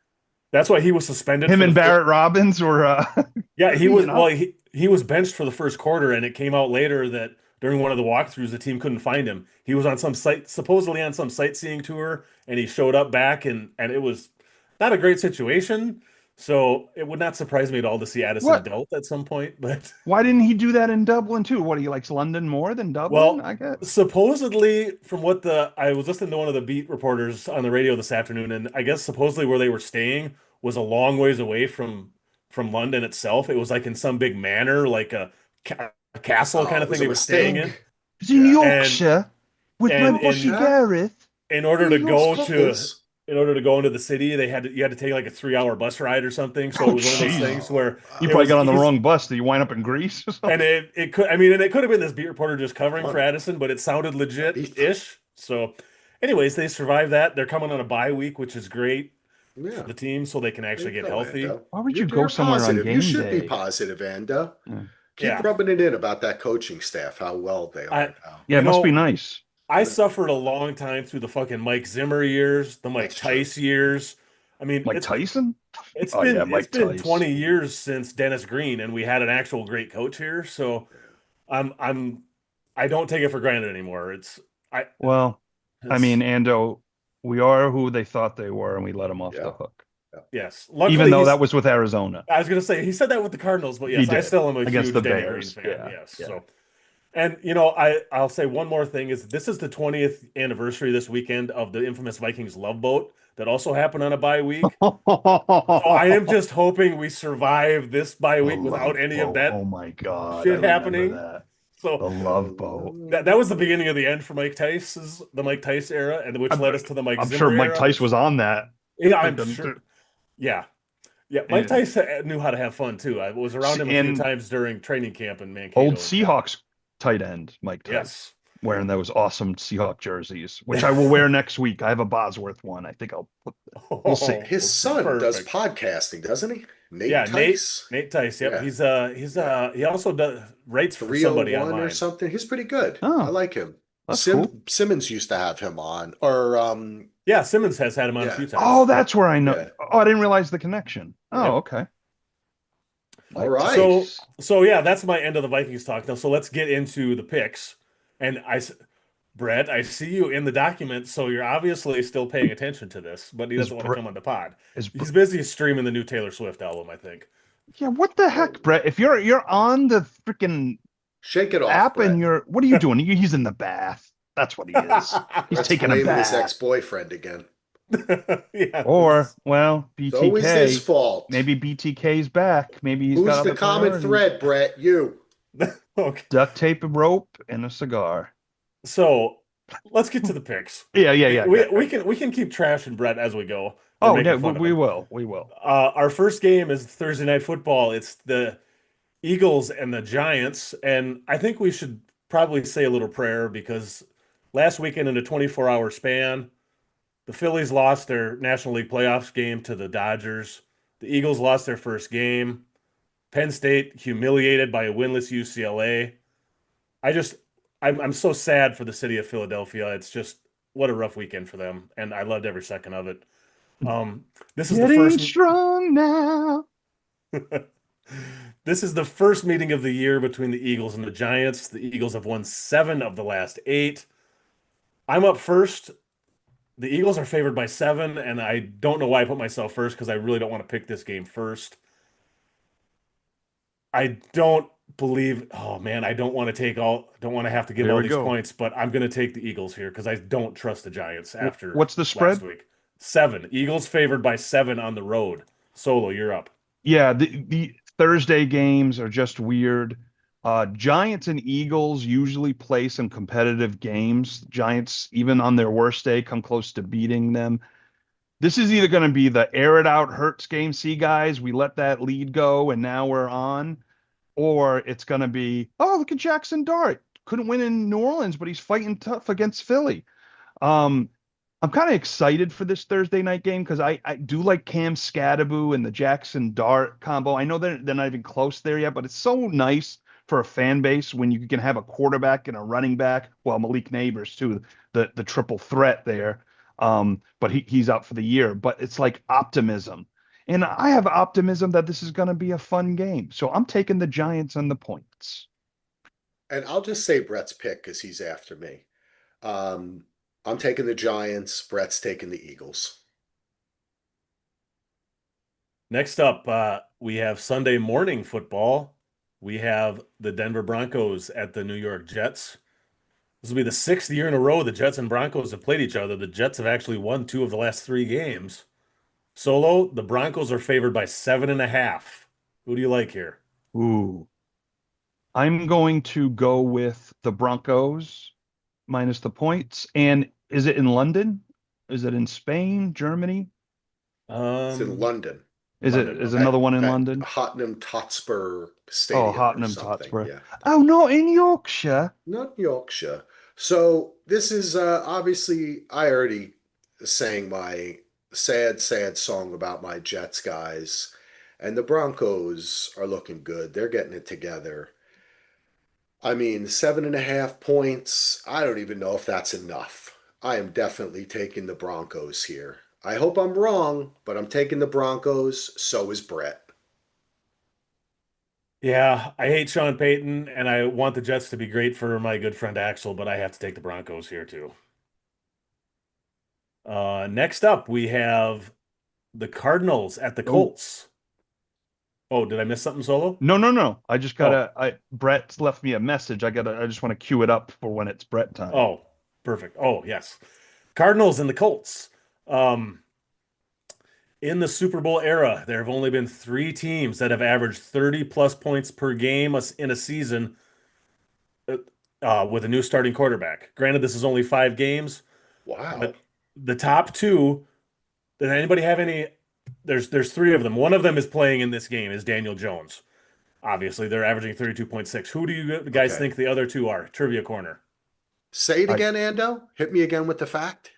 That's why he was suspended. Him for and the Barrett Robbins were. Yeah, he was. you know? Well, he was benched for the first quarter, and it came out later that during one of the walkthroughs, the team couldn't find him. He was on some site, supposedly on some sightseeing tour, and he showed up back, and it was not a great situation. So it would not surprise me at all to see Addison What? dealt at some point. But Why didn't he do that in Dublin too? What, he likes London more than Dublin? well, I guess. supposedly, from what I was listening to one of the beat reporters on the radio this afternoon, and I guess supposedly where they were staying was a long ways away from London itself. It was like in some big manor, like a castle kind Oh, of it was thing a they were staying in. mistake. It's in Yeah. Yorkshire with and- my bossy and- Gareth. In order to Los go to Couples. in order to go into the city, you had to take like a 3-hour bus ride or something. So Oh, it was one of those jeez. things where You it probably was got on the easy- wrong bus. Did you wind up in Greece or something? and it could, I mean, and it could have been this beat reporter just covering for Fun. Addison, but it sounded legit-ish. So anyways, they survived that. They're coming on a bye week, which is great Yeah. for the team so they can actually get healthy. Ando. Why would You're- you go you're somewhere on positive. game You should day? be positive, Ando. Yeah. Keep Yeah. rubbing it in about that coaching staff, how well they are now. Yeah, it You must know, be nice. I suffered a long time through the fucking Mike Zimmer years, the Mike That's true. Tice years. I mean, Mike Tyson? It's Oh, been yeah, Mike it's been Tice. 20 years since Dennis Green, and we had an actual great coach here. So I don't take it for granted anymore. Well, I It's- mean, Ando, we are who they thought they were, and we let them off Yeah. the hook. yes. Luckily, Even though he's- that was with Arizona. I was going to say he said that with the Cardinals, but He yes, I did, still am a against huge the Denny Bears. Green fan. Yeah, Yes. yeah. So, and I'll say one more thing is this is the 20th anniversary this weekend of the infamous Vikings Love Boat that also happened on a bye week. So I am just hoping we survive this bye week The without Love any of Boat. that Oh my God. shit I remember happening. that. So The Love Boat. that was the beginning of the end for the Mike Tice era, and which led us to the Mike I'm Zimmer sure Mike era. Tice was on that. Yeah, I'm Them sure. too. Yeah, yeah. Mike Yeah. Tice knew how to have fun too. I was around him a few And times during training camp in Mankato. Old Seahawks tight end, Mike Tice. Yes. Wearing those awesome Seahawk jerseys, which I will wear next week. I have a Bosworth one. I think I'll put We'll see. His son does Perfect. podcasting, doesn't he? Nate Yeah, Tice, Nate Tice. Yep. Yeah. He also writes for somebody 301 online. or something. He's pretty good. Oh, I like him. that's cool. Simmons used to have him on, or Yeah, Simmons has had him on a Yeah. few times. Oh, that's where I know. Yeah. Oh, I didn't realize the connection. Oh, Yep. okay. all right. So yeah, that's my end of the Vikings talk. Now, so let's get into the picks. And Brett, I see you in the document, so you're obviously still paying attention to this, but he Is doesn't want to Brett- come on the pod. Is He's busy streaming the new Taylor Swift album, I think. Yeah, what the heck, Brett? If you're on the freaking Shake it off, app Brett. and you're what are you doing? He's in the bath. That's what he is. He's Brett's taking a blaming his bath. ex-boyfriend again. Yeah. Or, well, It's always his BTK. fault. Maybe BTK's back. Maybe he's Who's got the other common priorities. thread, Brett? You. Okay. Duct tape, a rope, and a cigar. So let's get to the picks. Yeah. We can keep trashing Brett as we go. and Oh, making yeah, fun of we him. will. We will. Our first game is Thursday Night Football. It's the Eagles and the Giants, and I think we should probably say a little prayer because last weekend in a 24-hour span, the Phillies lost their National League playoffs game to the Dodgers. The Eagles lost their first game. Penn State humiliated by a winless UCLA. I'm so sad for the city of Philadelphia. It's just what a rough weekend for them, and I loved every second of it. This is the Getting first. strong now. This is the first meeting of the year between the Eagles and the Giants. The Eagles have won 7 of the last 8. I'm up first. The Eagles are favored by 7, and I don't know why I put myself first because I really don't want to pick this game first. I don't believe. Oh man, I don't want to don't want to have to give There all we these go. points, but I'm going to take the Eagles here because I don't trust the Giants after. What's the spread? last week? 7. Eagles favored by 7 on the road. Solo, you're up. Yeah, the Thursday games are just weird. Giants and Eagles usually play some competitive games. Giants, even on their worst day, come close to beating them. This is either going to be the air it out Hurts game. See, guys, we let that lead go and now we're on. Or it's going to be, oh, look at Jackson Dart. Couldn't win in New Orleans, but he's fighting tough against Philly. I'm kind of excited for this Thursday night game because I do like Cam Scadaboo and the Jackson Dart combo. I know they're not even close there yet, but it's so nice for a fan base when you can have a quarterback and a running back. Well, Malik Neighbors too, the triple threat there. But he's out for the year. But it's like optimism. And I have optimism that this is going to be a fun game. So I'm taking the Giants on the points. And I'll just say Brett's pick because he's after me. I'm taking the Giants. Brett's taking the Eagles. Next up, we have Sunday morning football. We have the Denver Broncos at the New York Jets. This will be the 6th year in a row the Jets and Broncos have played each other. The Jets have actually won 2 of the last 3 games. Solo, the Broncos are favored by 7.5. Who do you like here? Ooh. I'm going to go with the Broncos minus the points. And is it in London? Is it in Spain, Germany? It's in London. Is London, it okay. another one in At London? Tottenham Hotspur Stadium. Oh, Tottenham or something. Hotspur. Yeah. Oh, no, in Yorkshire. Not Yorkshire. So this is obviously I already sang my sad, sad song about my Jets guys, and the Broncos are looking good. They're getting it together. I mean, 7.5 points. I don't even know if that's enough. I am definitely taking the Broncos here. I hope I'm wrong, but I'm taking the Broncos. So is Brett. Yeah, I hate Sean Payton, and I want the Jets to be great for my good friend Axel, but I have to take the Broncos here too. Next up, we have the Cardinals at the Colts. Oh, did I miss something, Solo? No. I just gotta. Brett left me a message. I just want to cue it up for when it's Brett time. Oh, perfect. Oh, yes. Cardinals and the Colts. In the Super Bowl era, there have only been 3 teams that have averaged 30 plus points per game in a season with a new starting quarterback. Granted, this is only 5 games. Wow. But the top 2, does anybody have any? There's 3 of them. One of them is playing in this game is Daniel Jones. Obviously, they're averaging 32.6. Who do you guys think the other 2 are? Trivia corner. Say it again, Ando. Hit me again with the fact.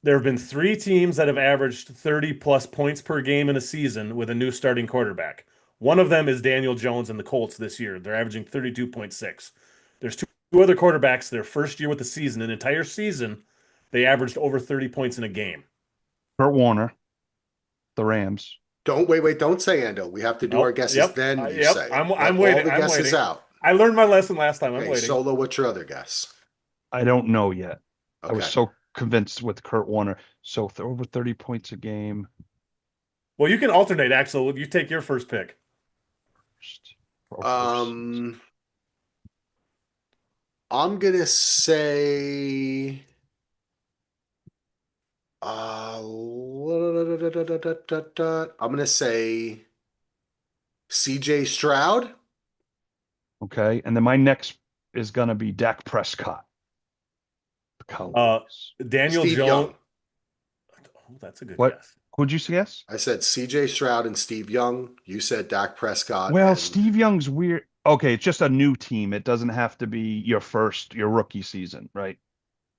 There have been 3 teams that have averaged 30 plus points per game in a season with a new starting quarterback. One of them is Daniel Jones and the Colts this year. They're averaging 32.6. There's 2 other quarterbacks their first year with the season, an entire season, they averaged over 30 points in a game. Kurt Warner, the Rams. Don't say Ando. We have to do our guesses. Then you say. I'm Let waiting. all the I'm guesses waiting. out. I learned my lesson last time. I'm Okay, waiting. Solo, what's your other guess? I don't know yet. Okay. I was so convinced with Kurt Warner. So over 30 points a game. Well, you can alternate, Axel. You take your first pick. I'm gonna say I'm gonna say CJ Stroud. Okay. And then my next is gonna be Dak Prescott. The Cowboys. Daniel Steve Jones. Young. Oh, that's a good What? guess. Who'd you guess? I said CJ Stroud and Steve Young. You said Dak Prescott. Well, and Steve Young's weird. Okay, it's just a new team. It doesn't have to be your rookie season, right?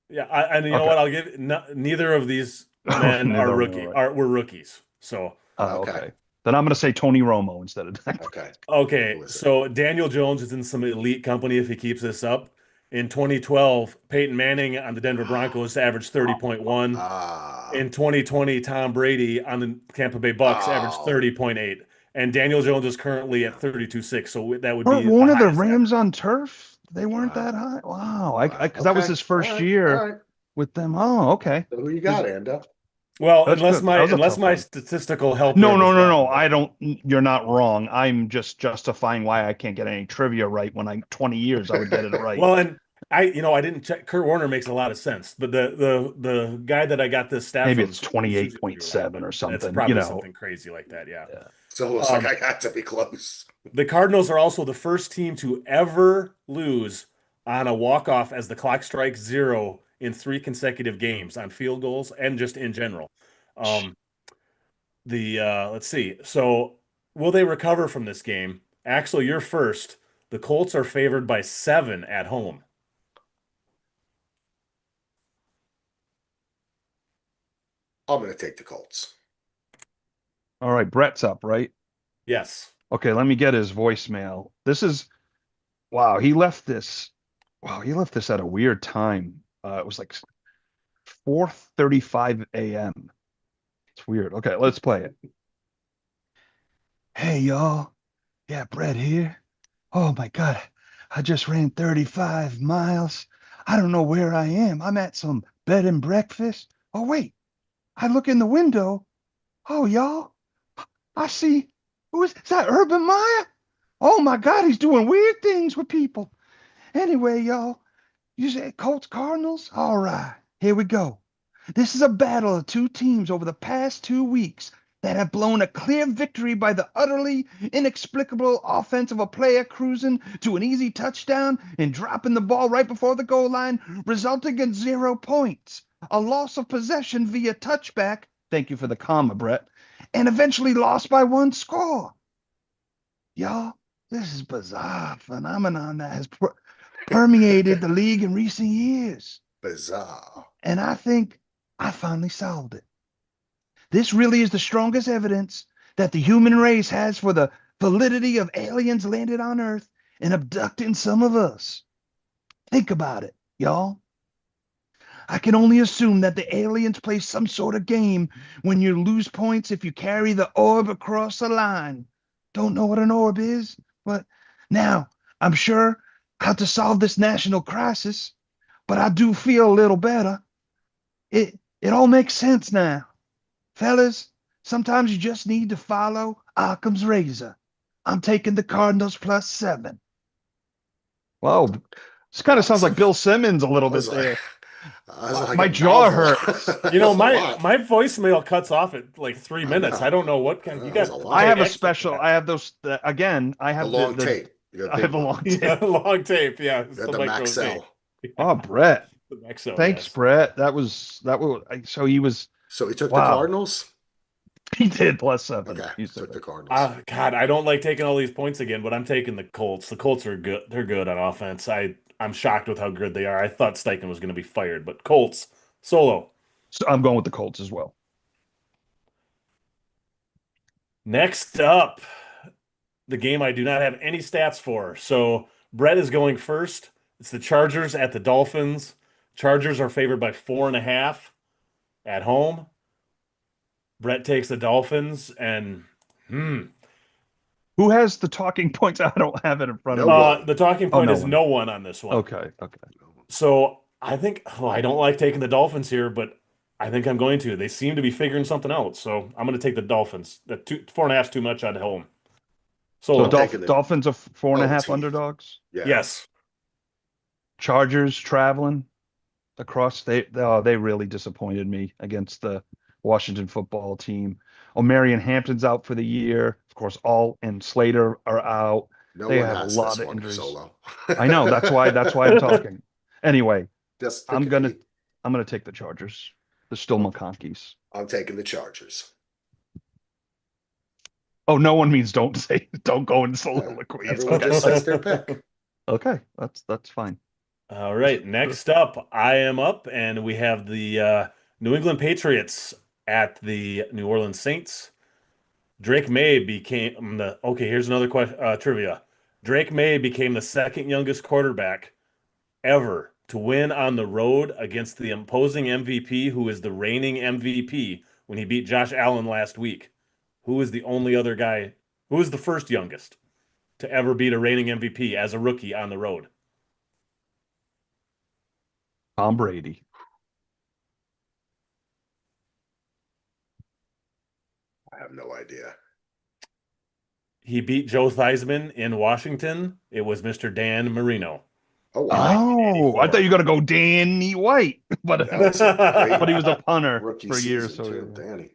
Yeah, and you know Okay. what? I'll give neither of these men Neither are of them rookie. are right. We're rookies. So Okay. Then I'm going to say Tony Romo instead of Dak. Okay. okay, Who is it? so Daniel Jones is in some elite company if he keeps this up. In 2012, Peyton Manning on the Denver Broncos averaged 30.1. In 2020, Tom Brady on the Tampa Bay Bucks averaged 30.8. And Daniel Jones is currently at 32.6. So that would Kurt be Warner, the highest Rams ever. on turf? They weren't that high. Wow. Because that was his first All right. year All right. with them. Oh, okay. So who you got, Ando? Well, That's unless good. my That was a unless tough my one. statistical help. No. was wrong. I don't. You're not wrong. I'm just justifying why I can't get any trivia right when I'm 20 years. I would get it right. Well, and I didn't check. Kurt Warner makes a lot of sense, but the guy that I got this stat Maybe from, it's 28.7 or it's something. probably something crazy like that. Yeah. It's almost Um, like I had to be close. The Cardinals are also the first team to ever lose on a walk-off as the clock strikes zero in 3 consecutive games on field goals and just in general. Um, let's see. So will they recover from this game? Axel, you're first. The Colts are favored by 7 at home. I'm going to take the Colts. All right, Brett's up, right? Yes. Okay, let me get his voicemail. This is wow, he left this. Wow, he left this at a weird time. It was like 4:35 a.m. It's weird. Okay, let's play it. Hey y'all. Yeah, Brett here. Oh my God. I just ran 35 miles. I don't know where I am. I'm at some bed and breakfast. Oh wait. I look in the window. Oh y'all. I see. Is that Urban Meyer? Oh my God, he's doing weird things with people. Anyway, y'all, you said Colts Cardinals? All right, here we go. This is a battle of two teams over the past 2 weeks that have blown a clear victory by the utterly inexplicable offense of a player cruising to an easy touchdown and dropping the ball right before the goal line, resulting in 0 points, a loss of possession via touchback. Thank you for the comma, Brett. And eventually lost by 1 score. Y'all, this is a bizarre phenomenon that has permeated the league in recent years. Bizarre. And I think I finally solved it. This really is the strongest evidence that the human race has for the validity of aliens landed on Earth and abducting some of us. Think about it, y'all. I can only assume that the aliens play some sort of game when you lose points if you carry the orb across the line. Don't know what an orb is, but now I'm sure how to solve this national crisis, but I do feel a little better. It all makes sense now. Fellas, sometimes you just need to follow Occam's razor. I'm taking the Cardinals +7. Whoa, this kind of sounds like Bill Simmons a little bit there. My jaw hurts. You know, my voicemail cuts off at like 3 minutes. I don't know what kind. You got. I have a special. I have those again. I have the long tape. I have a long tape. Yeah, long tape. Yeah, the Maxell. Oh, Brett. The Maxell. Thanks, yes. Brett. That was. So he was. So he took the Cardinals. He did +7. Okay, he took the Cardinals. God, I don't like taking all these points again, but I'm taking the Colts. The Colts are good. They're good on offense. I'm shocked with how good they are. I thought Steichen was going to be fired, but Colts solo. So I'm going with the Colts as well. Next up, the game I do not have any stats for. So Brett is going first. It's the Chargers at the Dolphins. Chargers are favored by 4.5 at home. Brett takes the Dolphins, and who has the talking points? I don't have it in front of me. The talking point is no one on this one. Okay. So I think I don't like taking the Dolphins here, but I think I'm going to. They seem to be figuring something out, so I'm going to take the Dolphins. The 4.5 is too much at home. So Dolphins are 4.5 underdogs. Yeah. Yes. Chargers traveling across. They really disappointed me against the Washington football team. Marion Hampton's out for the year. Of course, Alt and Slater are out. They have a lot of injuries. Solo. I know. That's why I'm talking. Anyway, I'm gonna take the Chargers. They're still McConkeys. I'm taking the Chargers. Oh, no one means don't go in soliloquies. Everyone just says their pick. Okay, that's fine. All right. Next up, I am up, and we have the New England Patriots at the New Orleans Saints. Drake May became here's another question, trivia. Drake May became the second youngest quarterback ever to win on the road against the opposing MVP, who is the reigning MVP when he beat Josh Allen last week. Who is the only other guy? Who is the first youngest to ever beat a reigning MVP as a rookie on the road? Tom Brady. I have no idea. He beat Joe Theismann in Washington. It was Mr. Dan Marino. Oh, wow. I thought you were going to go Danny White, but he was a punter for years. Dan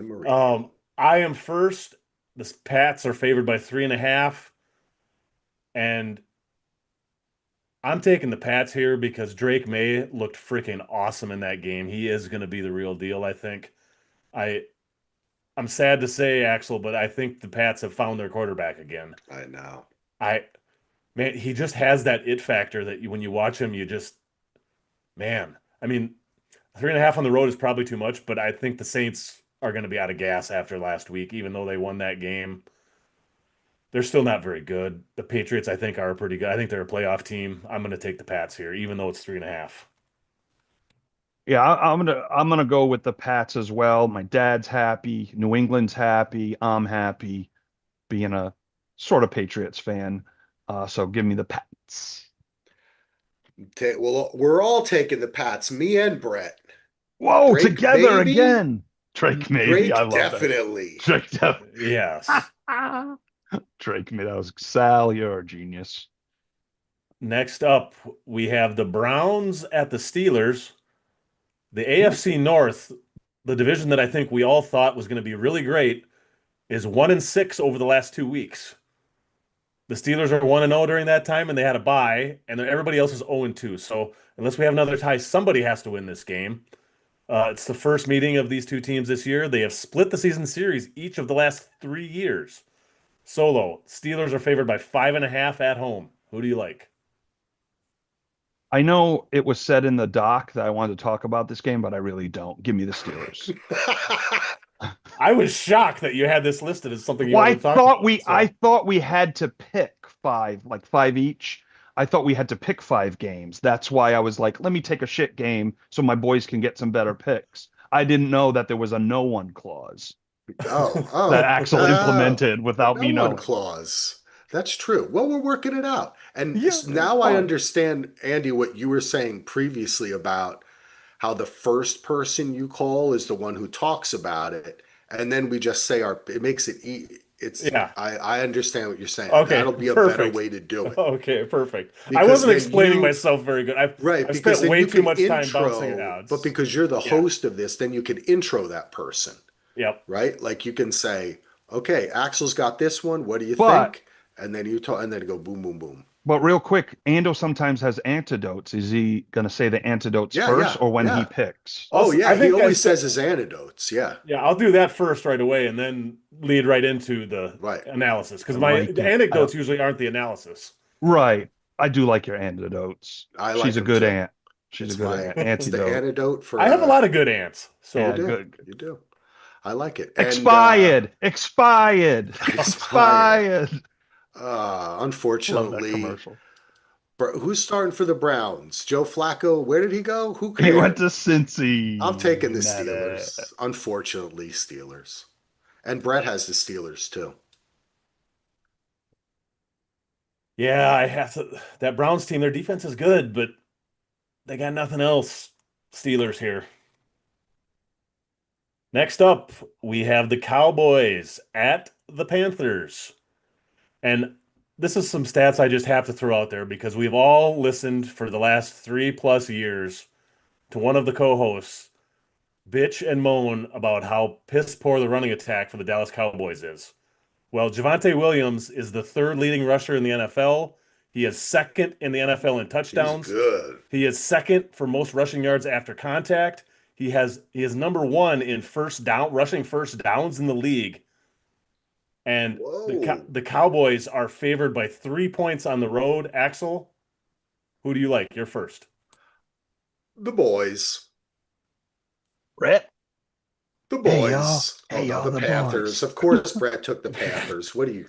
Marino. I am first. The Pats are favored by 3.5, and I'm taking the Pats here because Drake May looked freaking awesome in that game. He is going to be the real deal, I think. I I'm sad to say, Axel, but I think the Pats have found their quarterback again. I know. I Man, he just has that it factor that when you watch him, you just man. I mean, 3.5 on the road is probably too much, but I think the Saints are going to be out of gas after last week, even though they won that game. They're still not very good. The Patriots, I think, are pretty good. I think they're a playoff team. I'm going to take the Pats here, even though it's 3.5. Yeah, I'm gonna go with the Pats as well. My dad's happy, New England's happy, I'm happy, being a sort of Patriots fan. So give me the Pats. Well, we're all taking the Pats, me and Brett. Whoa, Drake, together maybe? again. Drake, maybe. I Drake, love definitely. that. Drake, definitely. Yes. Drake, maybe. That was Sal. You're a genius. Next up, we have the Browns at the Steelers. The AFC North, the division that I think we all thought was going to be really great, is 1-6 over the last 2 weeks. The Steelers are 1-0 during that time, and they had a bye, and then everybody else is 0-2. So unless we have another tie, somebody has to win this game. It's the first meeting of these two teams this year. They have split the season series each of the last 3 years. Solo, Steelers are favored by 5.5 at home. Who do you like? I know it was said in the doc that I wanted to talk about this game, but I really don't. Give me the Steelers. I was shocked that you had this listed as something you Well, wanted to talk about. I thought we had to pick five, like five each. I thought we had to pick 5 games. That's why I was like, let me take a shit game so my boys can get some better picks. I didn't know that there was a no one clause that Axel implemented without me no knowing. one clause. That's true. Well, we're working it out. And Yeah, now it's I fine. understand, Andy, what you were saying previously about how the first person you call is the one who talks about it. And then we just say it makes it, Yeah. I understand what you're saying. Okay, That'll be a better perfect. way to do it. Okay, perfect. I Because wasn't then explaining myself very good. right, I've because spent then way you too can much time bouncing it intro, out. but because you're the Yeah. host of this, then you can intro that person, Yep. right? Like you can say, okay, Axel's got this one. What do you But think? And then you talk, and then go boom, boom, boom. but real quick, Ando sometimes has antidotes. Is he gonna say the antidotes Yeah, first yeah, or when he yeah. picks? Oh, I yeah. He think always says his antidotes. Yeah, yeah, I'll do that first right away and then lead right into the right. analysis because I my like the it. anecdotes usually aren't the analysis. Right. I do like your antidotes. I like She's a him good too. aunt. She's a It's good my, it's the antidote. antidote for, I have a lot of good ants. you Yeah, So do, good. you do. I like it. And, Expired. Expired. expired. Expired. Love that Unfortunately, commercial. Who's starting for the Browns? Joe Flacco, where did he go? Who He went to cares? I'm taking the Cincinnati. Steelers. Unfortunately, Steelers. And Brett has the Steelers too. yeah, I have to that Browns team, their defense is good, but they got nothing else. Steelers here. Next up, we have the Cowboys at the Panthers. And this is some stats I just have to throw out there because we've all listened for the last 3+ years to one of the co-hosts bitch and moan about how piss poor the running attack for the Dallas Cowboys is. Well, Javonte Williams is the third leading rusher in the NFL. He is second in the NFL in He's touchdowns. good. He is second for most rushing yards after contact. He is number one in rushing first downs in the league. And Whoa. the Cowboys are favored by 3 points on the road. Axel, who do you like? You're first. The boys. Brett. The Hey, y'all. boys. Hey, Oh, no, y'all, the the Panthers. boys. Of course, Brett took the Panthers. What do you?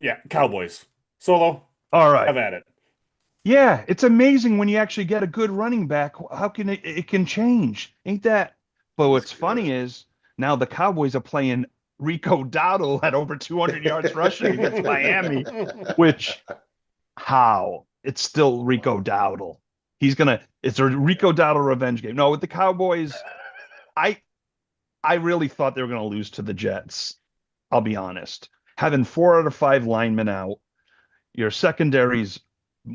Yeah, Cowboys. Solo, All have right. at it. Yeah, it's amazing when you actually get a good running back. How can it can change? Ain't that? But He's what's funny is now the Cowboys are playing Rico Dowdle at over 200 yards rushing against Miami, which how? It's still Rico Dowdle. It's a Rico Dowdle revenge game. No, with the Cowboys, I I really thought they were gonna lose to the Jets. I'll be honest. Having 4 out of 5 linemen out, your secondary's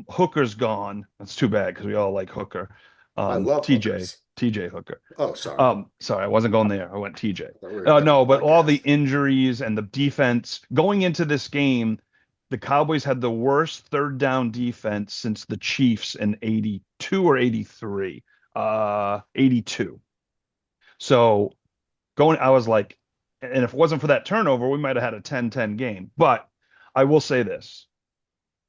Hooker's gone. That's too bad because we all like Hooker. I love TJ. hookers. TJ Hooker. Oh, sorry. Sorry, I wasn't going there. I went TJ. I thought we were a No, different but all the podcast. injuries and the defense going into this game, the Cowboys had the worst third down defense since the Chiefs in 82 or 83. 82. So I was like, and if it wasn't for that turnover, we might have had a 10-10 game. But I will say this.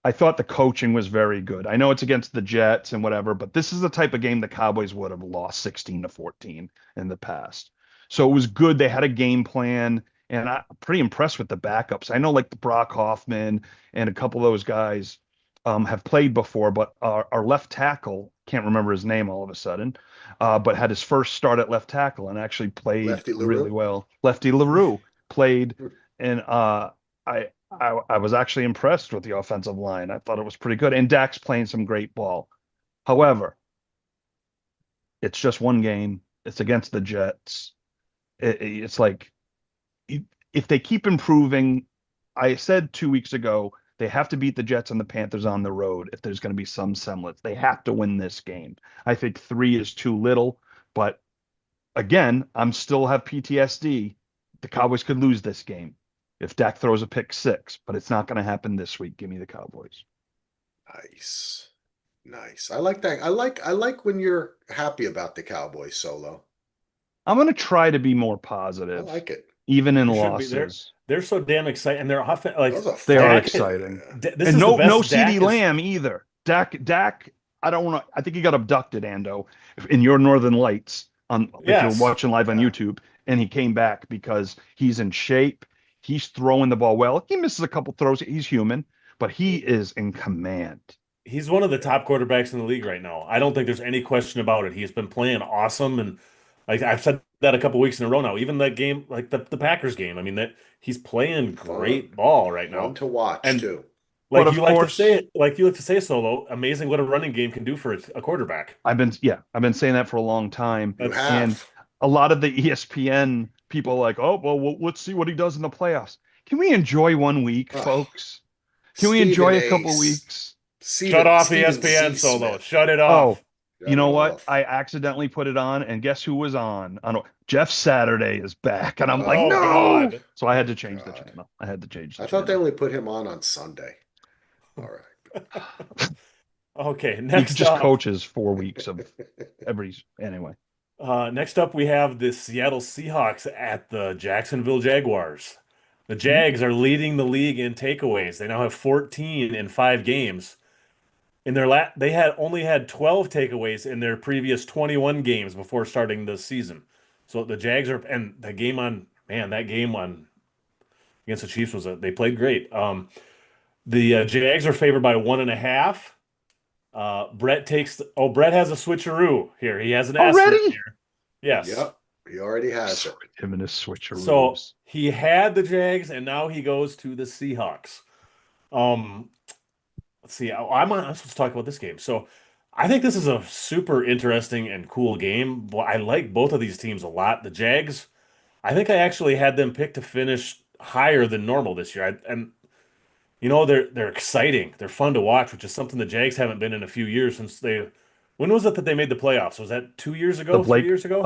I thought the coaching was very good. I know it's against the Jets and whatever, but this is the type of game the Cowboys would have lost 16-14 in the past. So it was good. They had a game plan, and I'm pretty impressed with the backups. I know like the Brock Hoffman and a couple of those guys have played before, but our left tackle, can't remember his name all of a sudden, but had his first start at left tackle and actually played Lefty really LaRue. well. Lefty LaRue played, and I was actually impressed with the offensive line. I thought it was pretty good. And Dak's playing some great ball. However, it's just one game. It's against the Jets. It's like if they keep improving, I said 2 weeks ago, they have to beat the Jets and the Panthers on the road if there's going to be some semblance. They have to win this game. I think 3 is too little, but again, I'm still have PTSD. The Cowboys could lose this game if Dak throws a pick 6, but it's not going to happen this week. Give me the Cowboys. Nice. Nice. I like that. I like when you're happy about the Cowboys, Solo. I'm going to try to be more I positive, like it. even in You should be. losses. They're so damn excited, and they're like Those are They are fun. Dak. exciting. This And is the no best Dak CD is. Lamb either. Dak, I don't want to. I think he got abducted, Ando, in your Northern Lights if you're Yes, watching live on Yeah. YouTube, and he came back because he's in shape. He's throwing the ball well. He misses a couple throws. He's human, but he is in command. he's one of the top quarterbacks in the league right now. I don't think there's any question about it. He's been playing awesome, and like I've said that a couple weeks in a row now. Even that game, like the Packers game. I mean that he's playing great Fun. ball right Fun now. to watch And too. But like of you like to course, say, Solo, amazing what a running game can do for a quarterback. I've been saying that for a long time, You That's and have. a lot of the ESPN people are like, oh well, let's see what he does in the playoffs. Can we enjoy 1 week, Ugh. folks? Can we Stephen enjoy a A. couple weeks? Shut off Stephen ESPN, Z. Solo. Smith. Shut it Oh, off. you Shut know it what? off. I accidentally put it on, and guess who was on? Jeff Saturday is back, and I'm like, Oh, Oh no. God. So I had to Oh change the God. channel. I had to change the I thought they channel. only put him on Sunday. All Okay, He next just up. coaches 4 weeks of every anyway. Next up, we have the Seattle Seahawks at the Jacksonville Jaguars. The Hmm? Jags are leading the league in takeaways. They now have 14 in 5 games. In their they had only had 12 takeaways in their previous 21 games before starting the season. So the Jags are, and the game on, man, that game on against the Chiefs they played great. The Jags are favored by 1.5. Brett has a switcheroo here. He has an asterisk Already? here. Yes. Yep. He already has it. Him and his So switcheroos. he had the Jags, and now he goes to the Seahawks. Um, let's see. I'm supposed to talk about this game. So I think this is a super interesting and cool game. I like both of these teams a lot. The Jags, I think I actually had them picked to finish higher than normal this year. And you know they're exciting. They're fun to watch, which is something the Jags haven't been in a few years since they. When was it that they made the playoffs? Was that 2 years The ago? Three Blake. years ago?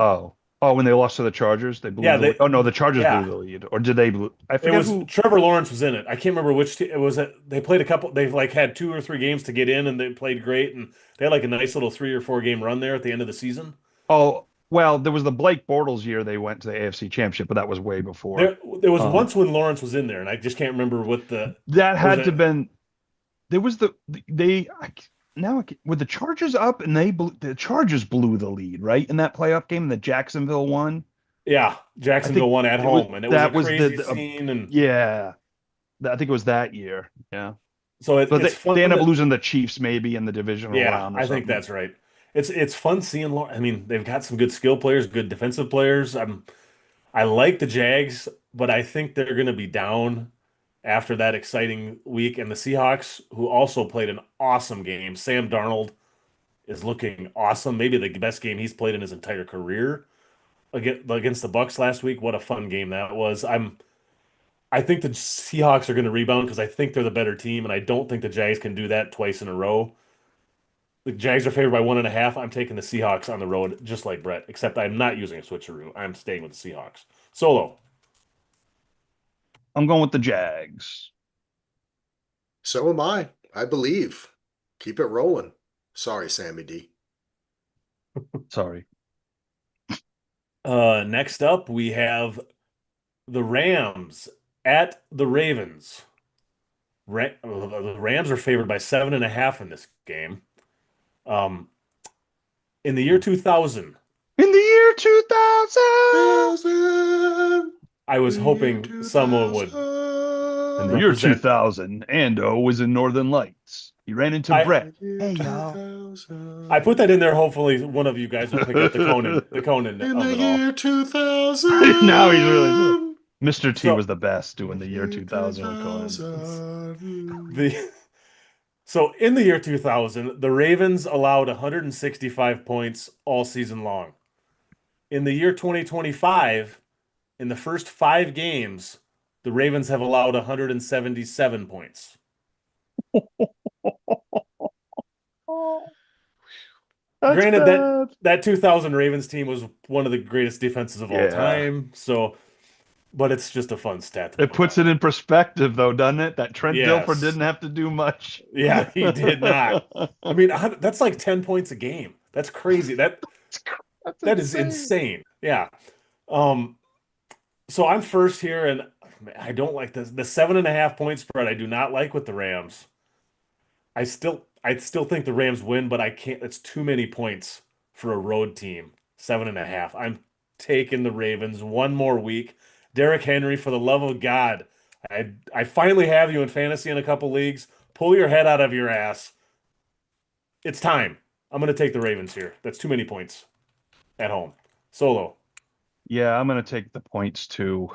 Oh, when they lost to the Chargers, they blew Yeah, the lead. Oh no, the Chargers blew yeah. the lead, or did they? I It forget was who. Trevor Lawrence was in it. I can't remember which it was. They played a couple. They like had 2 or 3 games to get in, and they played great. And they had like a nice little 3 or 4 game run there at the end of the season. Oh well, there was the Blake Bortles year they went to the AFC Championship, but that was way before. There was Um, once when Lawrence was in there, and I just can't remember what the that was had to it. been. There was they now with the Chargers up, and the Chargers blew the lead right in that playoff game that Jacksonville won. Yeah, I think Jacksonville won at it was home, and it was a that was crazy scene. And yeah. I think it was that year. Yeah. so But it's they fun end up that losing the Chiefs maybe in the divisional yeah, round or I think something. that's right. It's fun seeing. I mean, they've got some good skill players, good defensive players. I like the Jags, but I think they're going to be down after that exciting week. And the Seahawks, who also played an awesome game, Sam Darnold is looking awesome. Maybe the best game he's played in his entire career against the Bucks last week. What a fun game that was. I think the Seahawks are going to rebound because I think they're the better team, and I don't think the Jags can do that twice in a row. The Jags are favored by 1.5. I'm taking the Seahawks on the road, just like Brett, except I'm not using a switcheroo. I'm staying with the Seahawks. Solo. I'm going with the Jags. So am I. I believe. Keep it rolling. Sorry, Sammy D. Sorry. Next up, we have the Rams at the Ravens. The Rams are favored by 7.5 in this game. In the year 2000, In the year 2000. I was hoping someone would. In the year Represent- 2000, Ando was in Northern Lights. He ran into Brett. Hey, y'all. I put that in there. Hopefully, one of you guys will pick up the Conan In of the it all. year 2000. Now he's really doing Mr. T So- was the best doing the year 2000 with Conan. So in the year 2000, the Ravens allowed 165 points all season long. In the year 2025, in the first 5 games, the Ravens have allowed 177 points. That's Granted bad. that 2000 Ravens team was one of the greatest defenses of all Yeah. time. So, but it's just a fun stat. It puts it in perspective, though, doesn't it? That Trent Yes. Dilfer didn't have to do much. Yeah, he did not. I mean, that's like 10 points a game. That's crazy. That is insane. Yeah. So I'm first here, and I don't like this. The 7.5 point spread I do not like with the Rams. I still think the Rams win, but I can't. It's too many points for a road team. 7.5. I'm taking the Ravens one more week. Derrick Henry, for the love of God, I finally have you in fantasy in a couple leagues. Pull your head out of your ass. It's time. I'm going to take the Ravens here. That's too many points at home. Solo. Yeah, I'm going to take the points too.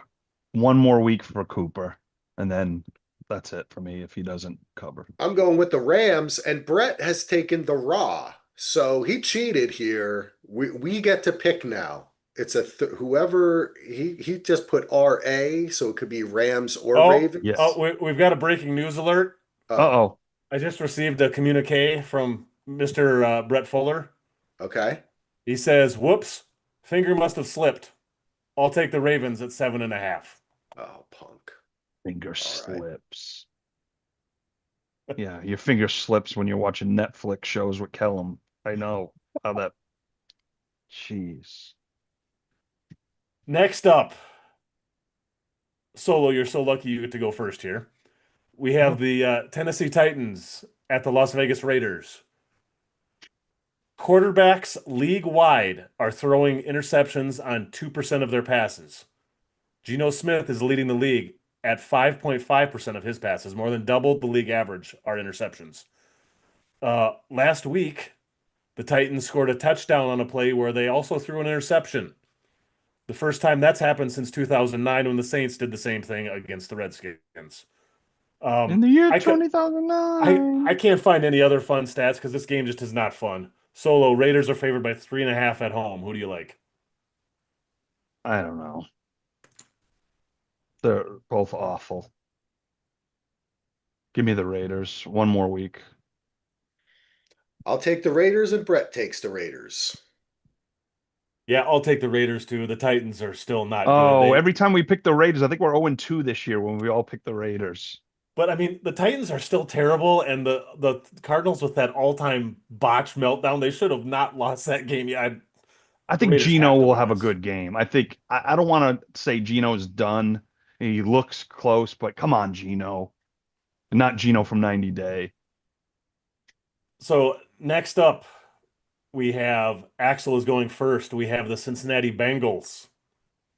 One more week for Cooper, and then that's it for me if he doesn't cover. I'm going with the Rams, and Brett has taken the raw. So he cheated here. We get to pick now. It's whoever he just put RA, so it could be Rams or Ravens. yes. We've got a breaking news alert. Uh-oh. I just received a communique from Mr. Brett Fuller. Okay. He says, "Whoops, finger must have slipped. I'll take the Ravens at 7.5." Oh, punk. Finger right. slips. Yeah, your finger slips when you're watching Netflix shows with Kellum. I know how that. Jeez. Next up, Solo, you're so lucky you get to go first here. We have the Tennessee Titans at the Las Vegas Raiders. Quarterbacks league-wide are throwing interceptions on 2% of their passes. Geno Smith is leading the league at 5.5% of his passes, more than double the league average are interceptions. Last week, the Titans scored a touchdown on a play where they also threw an interception. The first time that's happened since 2009 when the Saints did the same thing against the Redskins. In the year I 2009. I can't find any other fun stats because this game just is not fun. Solo, Raiders are favored by 3.5 at home. Who do you like? I don't know. They're both awful. Give me the Raiders. One more week. I'll take the Raiders, and Brett takes the Raiders. Yeah, I'll take the Raiders too. The Titans are still not Oh, good. every time we pick the Raiders, I think we're 0-2 this year when we all pick the Raiders. But I mean, the Titans are still terrible, and the Cardinals with that all-time botch meltdown, they should have not lost that game. Yeah, I think Raiders Geno have to will win have a this. good game. I think I don't want to say Geno's done. He looks close, but come on, Geno. Not Geno from 90 Day. So next up, we have Axel is going first. We have the Cincinnati Bengals,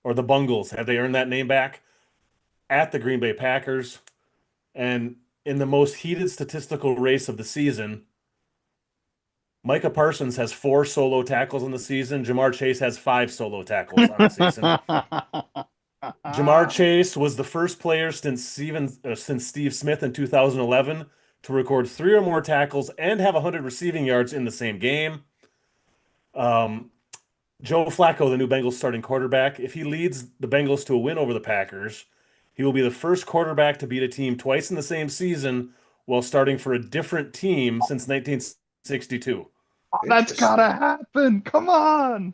or the Bungles. Have they earned that name back? At the Green Bay Packers. And in the most heated statistical race of the season, Micah Parsons has 4 solo tackles in the season. Jamar Chase has 5 solo tackles on the season. Jamar Chase was the first player since Steve Smith in 2011 to record 3 or more tackles and have 100 receiving yards in the same game. Joe Flacco, the new Bengals starting quarterback, if he leads the Bengals to a win over the Packers, he will be the first quarterback to beat a team twice in the same season while starting for a different team since 19 1962. Oh, that's gotta Interesting. happen. Come on.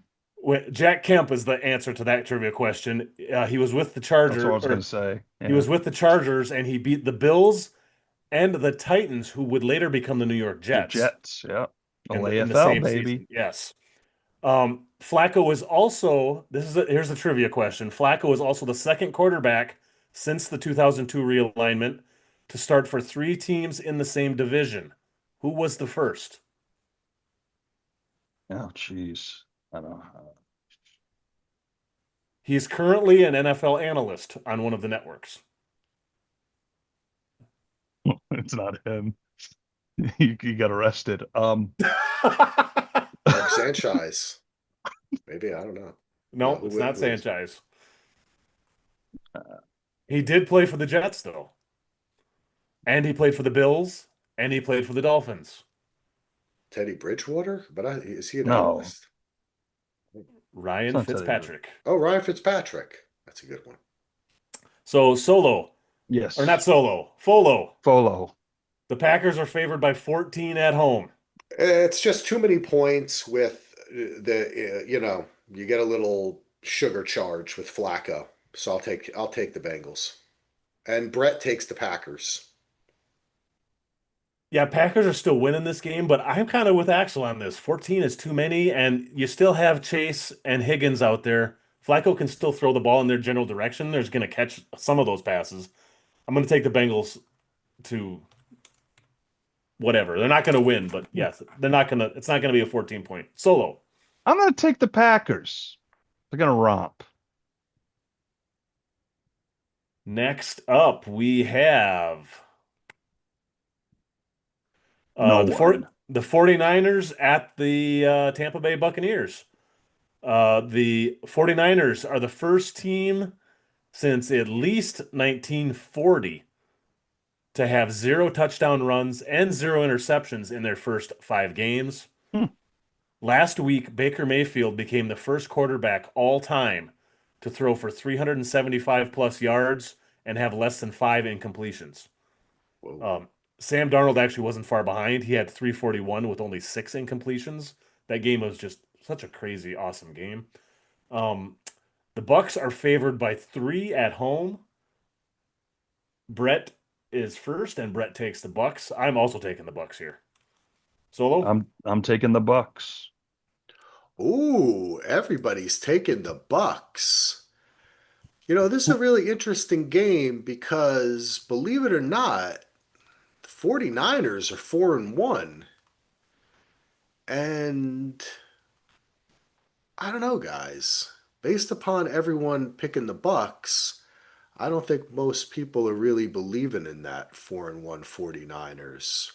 Jack Kemp is the answer to that trivia question. He was with the That's what I Chargers, was gonna or say. he Yeah. was with the Chargers, and he beat the Bills and the Titans, who would later become the New York The Jets Jets. Yeah. in the LAFL, same baby. season. Yes. Flacco was also here's the trivia question. Flacco was also the second quarterback since the 2002 realignment to start for three teams in the same division. Who was the first? Oh, jeez. I don't know. He's currently an NFL analyst on one of the networks. It's not him. He got arrested. Mark Sanchez. Maybe, I don't know. No, No, it's not who is? Sanchez. He did play for the Jets though, and he played for the Bills, and he played for the Dolphins. Teddy Bridgewater? But is he an No, analyst? it's Ryan not Teddy Bridgewater. Fitzpatrick. Oh, Ryan Fitzpatrick. That's a good one. So Solo, or not Yes. Solo, Folo. Folo. The Packers are favored by 14 at home. It's just too many points with you get a little sugar charge with Flacco. So I'll take the Bengals. And Brett takes the Packers. Yeah, Packers are still winning this game, but I'm kind of with Axel on this. 14 is too many, and you still have Chase and Higgins out there. Flacco can still throw the ball in their general direction. There's going to catch some of those passes. I'm going to take the Bengals to whatever. They're not going to win, but yes, they're not going to. It's not going to be a 14 point solo. I'm gonna take the Packers. They're gonna romp. Next up, we have No the one. 49ers at the Tampa Bay Buccaneers. The 49ers are the first team since at least 1940 to have zero touchdown runs and zero interceptions in their first five games. Hmm. Last week, Baker Mayfield became the first quarterback all time to throw for 375 plus yards and have less than five incompletions. Whoa. Sam Darnold actually wasn't far behind. He had 341 with only six incompletions. That game was just such a crazy, awesome game. Um, the Bucks are favored by 3 at home. Brett is first, and Brett takes the Bucks. I'm also taking the Bucks here. Solo? I'm taking the Bucks. Ooh, everybody's taking the Bucks. This is a really interesting game because, believe it or not, the 49ers are 4-1. And I don't know, guys. Based upon everyone picking the Bucks, I don't think most people are really believing in that 4-1 49ers.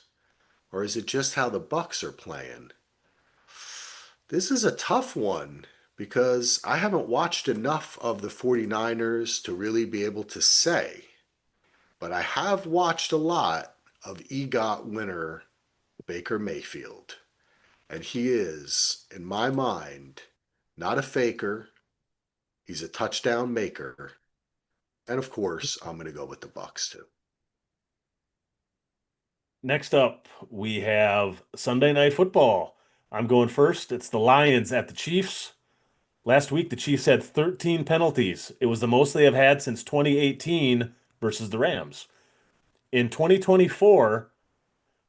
Or is it just how the Bucks are playing? This is a tough one because I haven't watched enough of the 49ers to really be able to say. But I have watched a lot of EGOT winner Baker Mayfield. And he is, in my mind, not a faker. He's a touchdown maker. And of course, I'm going to go with the Bucks too. Next up, we have Sunday Night Football. I'm going first. It's the Lions at the Chiefs. Last week, the Chiefs had 13 penalties. It was the most they have had since 2018 versus the Rams. In 2024,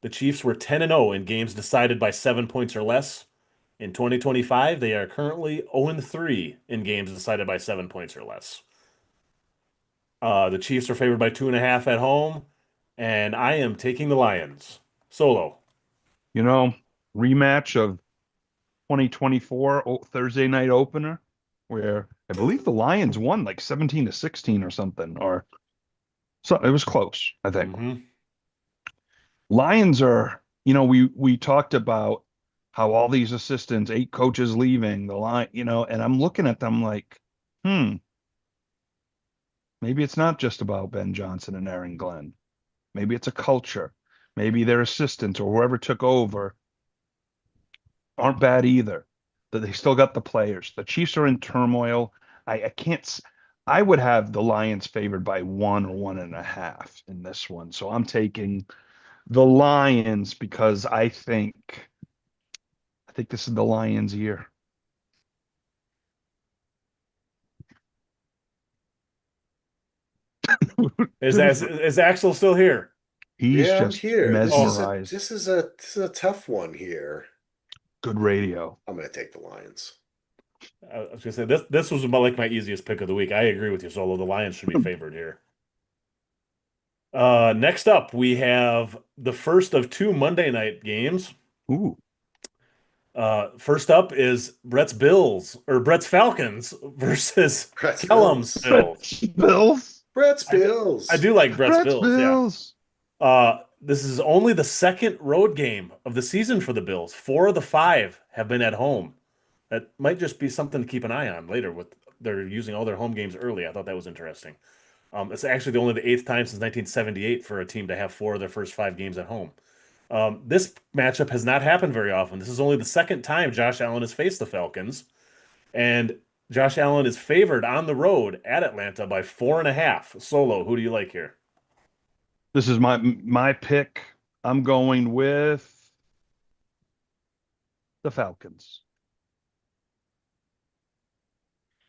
the Chiefs were 10-0 in games decided by 7 points or less. In 2025, they are currently 0-3 in games decided by 7 points or less. The Chiefs are favored by 2.5 at home, and I am taking the Lions. Solo. Rematch of 2024 Thursday night opener, where I believe the Lions won like 17-16 or something, or so it was close, I think. Mm-hmm. Lions are, we talked about how all these assistants, 8 coaches leaving the line, and I'm looking at them like, maybe it's not just about Ben Johnson and Aaron Glenn. Maybe it's a culture. Maybe their assistants or whoever took over aren't bad either. That they still got the players. The Chiefs are in turmoil. I can't. I would have the Lions favored by 1 or 1.5 in this one. So I'm taking the Lions because I think think this is the Lions' year. Is Axel still here? He's Yeah, I'm just here. mesmerized. This is a tough one here. Good radio. I'm gonna take the Lions. I was gonna say this was about like my easiest pick of the week. I agree with you, Solo. The Lions should be favored here. Next up, we have the first of two Monday night games. Ooh. First up is Brett's Falcons versus Brett's Kellum's Bills. Bills. Bills. Brett's I do- Bills. I do like Brett's Brett's Bills, yeah. Bills. This is only the second road game of the season for the Bills. 4 of the 5 have been at home. That might just be something to keep an eye on later with they're using all their home games early. I thought that was interesting. It's actually only the eighth time since 1978 for a team to have 4 of their first 5 games at home. This matchup has not happened very often. This is only the second time Josh Allen has faced the Falcons, and Josh Allen is favored on the road at Atlanta by 4.5. Solo, who do you like here? This is my pick. I'm going with the Falcons.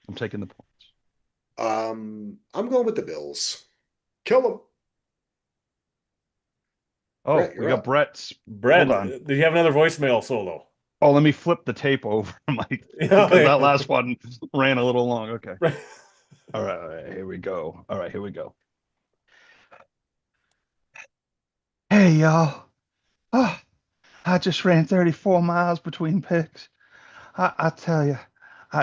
I'm taking the points. I'm going with the Bills. Kill them. Oh, Brett, we you're got up. Brett's. Brett, Hold on. do you have another voicemail, Solo? Oh, let me flip the tape over, Mike, Yeah, because yeah. that last one ran a little long. Okay. All right, here we go. All right, here we go. Hey, y'all. Oh, I just ran 34 miles between picks. I tell you,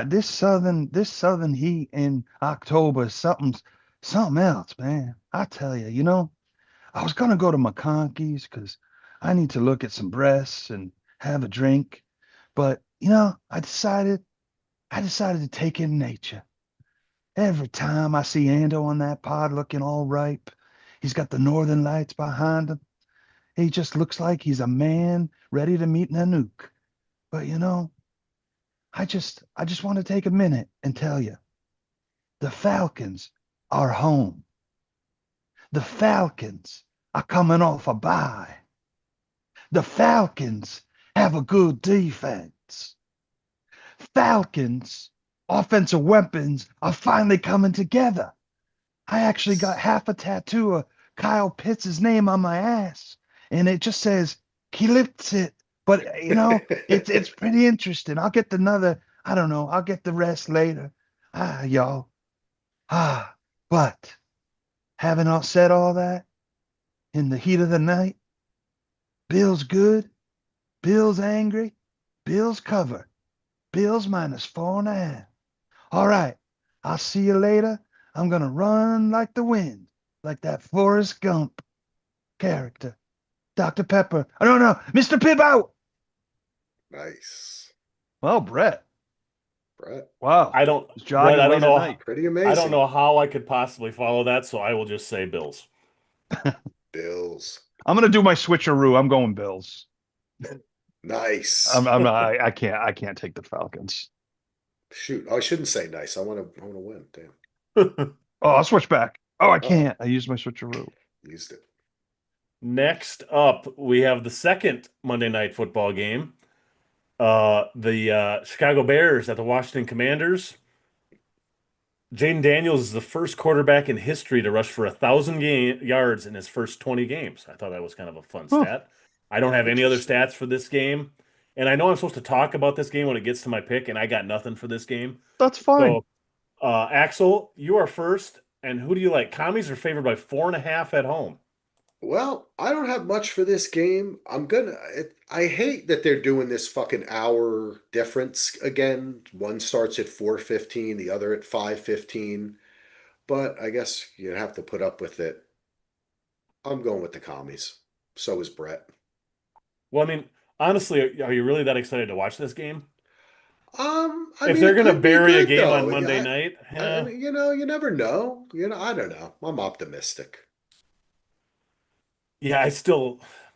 this southern heat in October is something else, man. I tell you, I was gonna go to McConkey's because I need to look at some breasts and have a drink, but I decided to take in nature. Every time I see Ando on that pod looking all ripe, he's got the northern lights behind him. He just looks like he's a man ready to meet Nanook. But I just want to take a minute and tell you, the Falcons are home. The Falcons are coming off a bye. The Falcons have a good defense. Falcons offensive weapons are finally coming together. I actually got half a tattoo of Kyle Pitts' name on my ass, and it just says Kilipsit. But it's pretty interesting. I'll get another. I don't know. I'll get the rest later. Y'all. But having said all that, in the heat of the night, Bill's good, Bill's angry, Bill's covered, Bill's minus 4.5. All right, I'll see you later. I'm gonna run like the wind, like that Forrest Gump character. Dr. Pepper. I don't know. Mr. Pibb out. Nice. Well, Brett. Brett. Wow. I don't, It's jogging Brett, I away don't know. tonight. Pretty amazing. I don't know how I could possibly follow that, so I will just say Bills. Bills. I'm gonna do my switcheroo. I'm going Bills. Nice. I'm not. I can't take the Falcons. Shoot. Oh, I shouldn't say nice. I want to win. Damn. Oh, I'll switch back. Oh, I can't. I used my switcheroo. Used it. Next up, we have the second Monday Night Football game. The Chicago Bears at the Washington Commanders. Jaden Daniels is the first quarterback in history to rush for 1,000 yards in his first 20 games. I thought that was kind of a fun stat. I don't have any other stats for this game. And I know I'm supposed to talk about this game when it gets to my pick, and I got nothing for this game. That's fine. So, Axel, you are first. And who do you like? Commies are favored by 4.5 at home. Well, I don't have much for this game. I hate that they're doing this fucking hour difference again. One starts at 4:15, the other at 5:15. But I guess you have to put up with it. I'm going with the commies. So is Brett. Well, I mean, honestly, are you really that excited to watch this game? I If mean, they're it going to could be bury a good, game on though. Monday night, You never know. I don't know. I'm optimistic. yeah,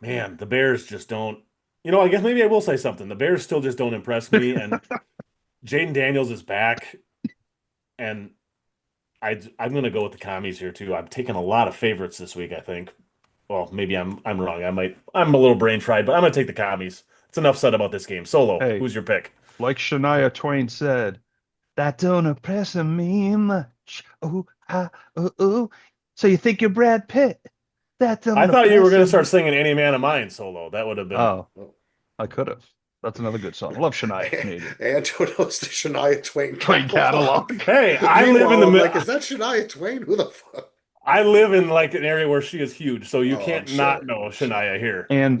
man, the Bears just don't. I guess maybe I will say something. The Bears still just don't impress me, and Jaden Daniels is back, and I'm going to go with the commies here too. I'm taking a lot of favorites this week, I think. Well, maybe I'm wrong. I'm a little brain fried, but I'm going to take the commies. It's enough said about this game. Solo, Hey. who's your pick? Like Shania Twain said, that don't impress me much. Ooh, ah, ooh, ooh. So you think you're Brad Pitt? That don't I thought you were going to impress start me. singing Any Man of Mine solo. That would have been. Oh, I could have. That's another good song. Love Shania Canadian. Anto knows the Shania Twain Twain catalog. Hey, I live Meanwhile, in the I'm middle. like, is that Shania Twain? Who the fuck? I live in like an area where she is huge, so you Oh, I'm can't sure. not know I'm sure. Shania here. And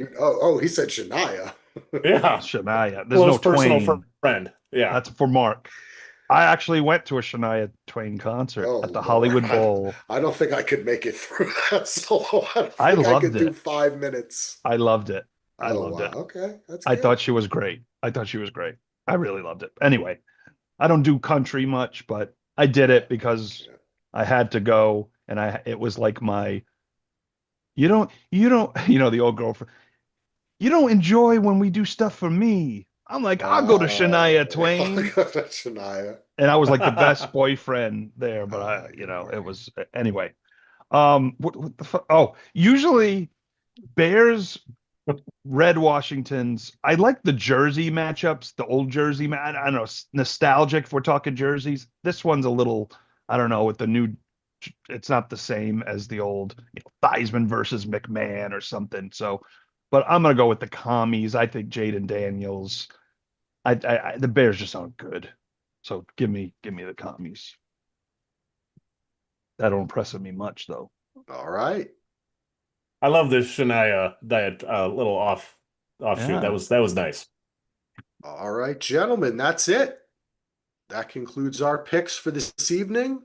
He said Shania. Yeah, Shania. There's close no personal Twain. friend. Yeah, That's for Mark. I actually went to a Shania Twain concert Oh, at the Lord. Hollywood Bowl. I don't think I could make it through that solo. I don't I think I loved could do it. 5 minutes. I loved it. I Oh, loved wow. it. Okay. That's I good. thought she was great. I thought she was great. I really loved it. Anyway, I don't do country much, but I did it because Yeah. I had to go, and it was like my you don't the old girlfriend. You don't enjoy when we do stuff for me. I'm like, I'll go to Shania Twain. Shania. And I was like the best boyfriend there, but Good for it you. was anyway. What the fuck? Oh, usually Bears, Red Washingtons. I like the jersey matchups, the old jersey I don't know, nostalgic if we're talking jerseys. This one's a little, I don't know, with the new, it's not the same as the old, Theismann versus McMahon or something. So, but I'm gonna go with the commies. I think Jaden Daniels. The Bears just aren't good. So give me the commies. That don't impress me much though. All right. I love this Shania diet. Little offshoot. Yeah. That was nice. All right, gentlemen. That's it. That concludes our picks for this evening.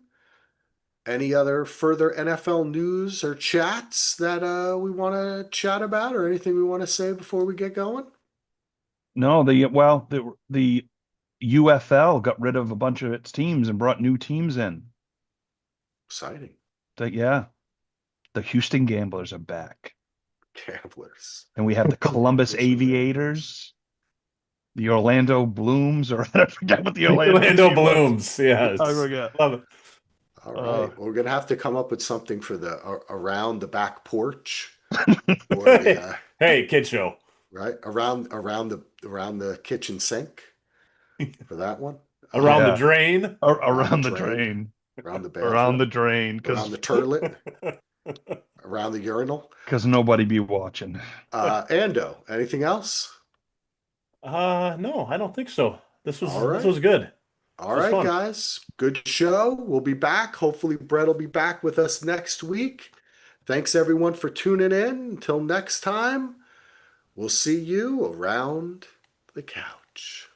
Any other further NFL news or chats that we want to chat about, or anything we want to say before we get going? No, the UFL got rid of a bunch of its teams and brought new teams in. Exciting. Yeah, the Houston Gamblers are back, Gamblers. and we have the Columbus Houston Aviators, the Orlando Blooms, or I forget what the Orlando Orlando team was. Blooms. Yes. I forget. Love it. All right. We're going to have to come up with something for the around the back porch or the Hey, kid show. right around the kitchen sink for that one. Around the Yeah. Around Around the the drain, around the around the bathroom, drain, around the turlet, around the urinal. because nobody be watching. Ando, anything else? No, I don't think so. This All right. was good. All This was right, fun. guys. Good show. We'll be back. Hopefully, Brett will be back with us next week. Thanks, everyone, for tuning in. Until next time, we'll see you around the couch.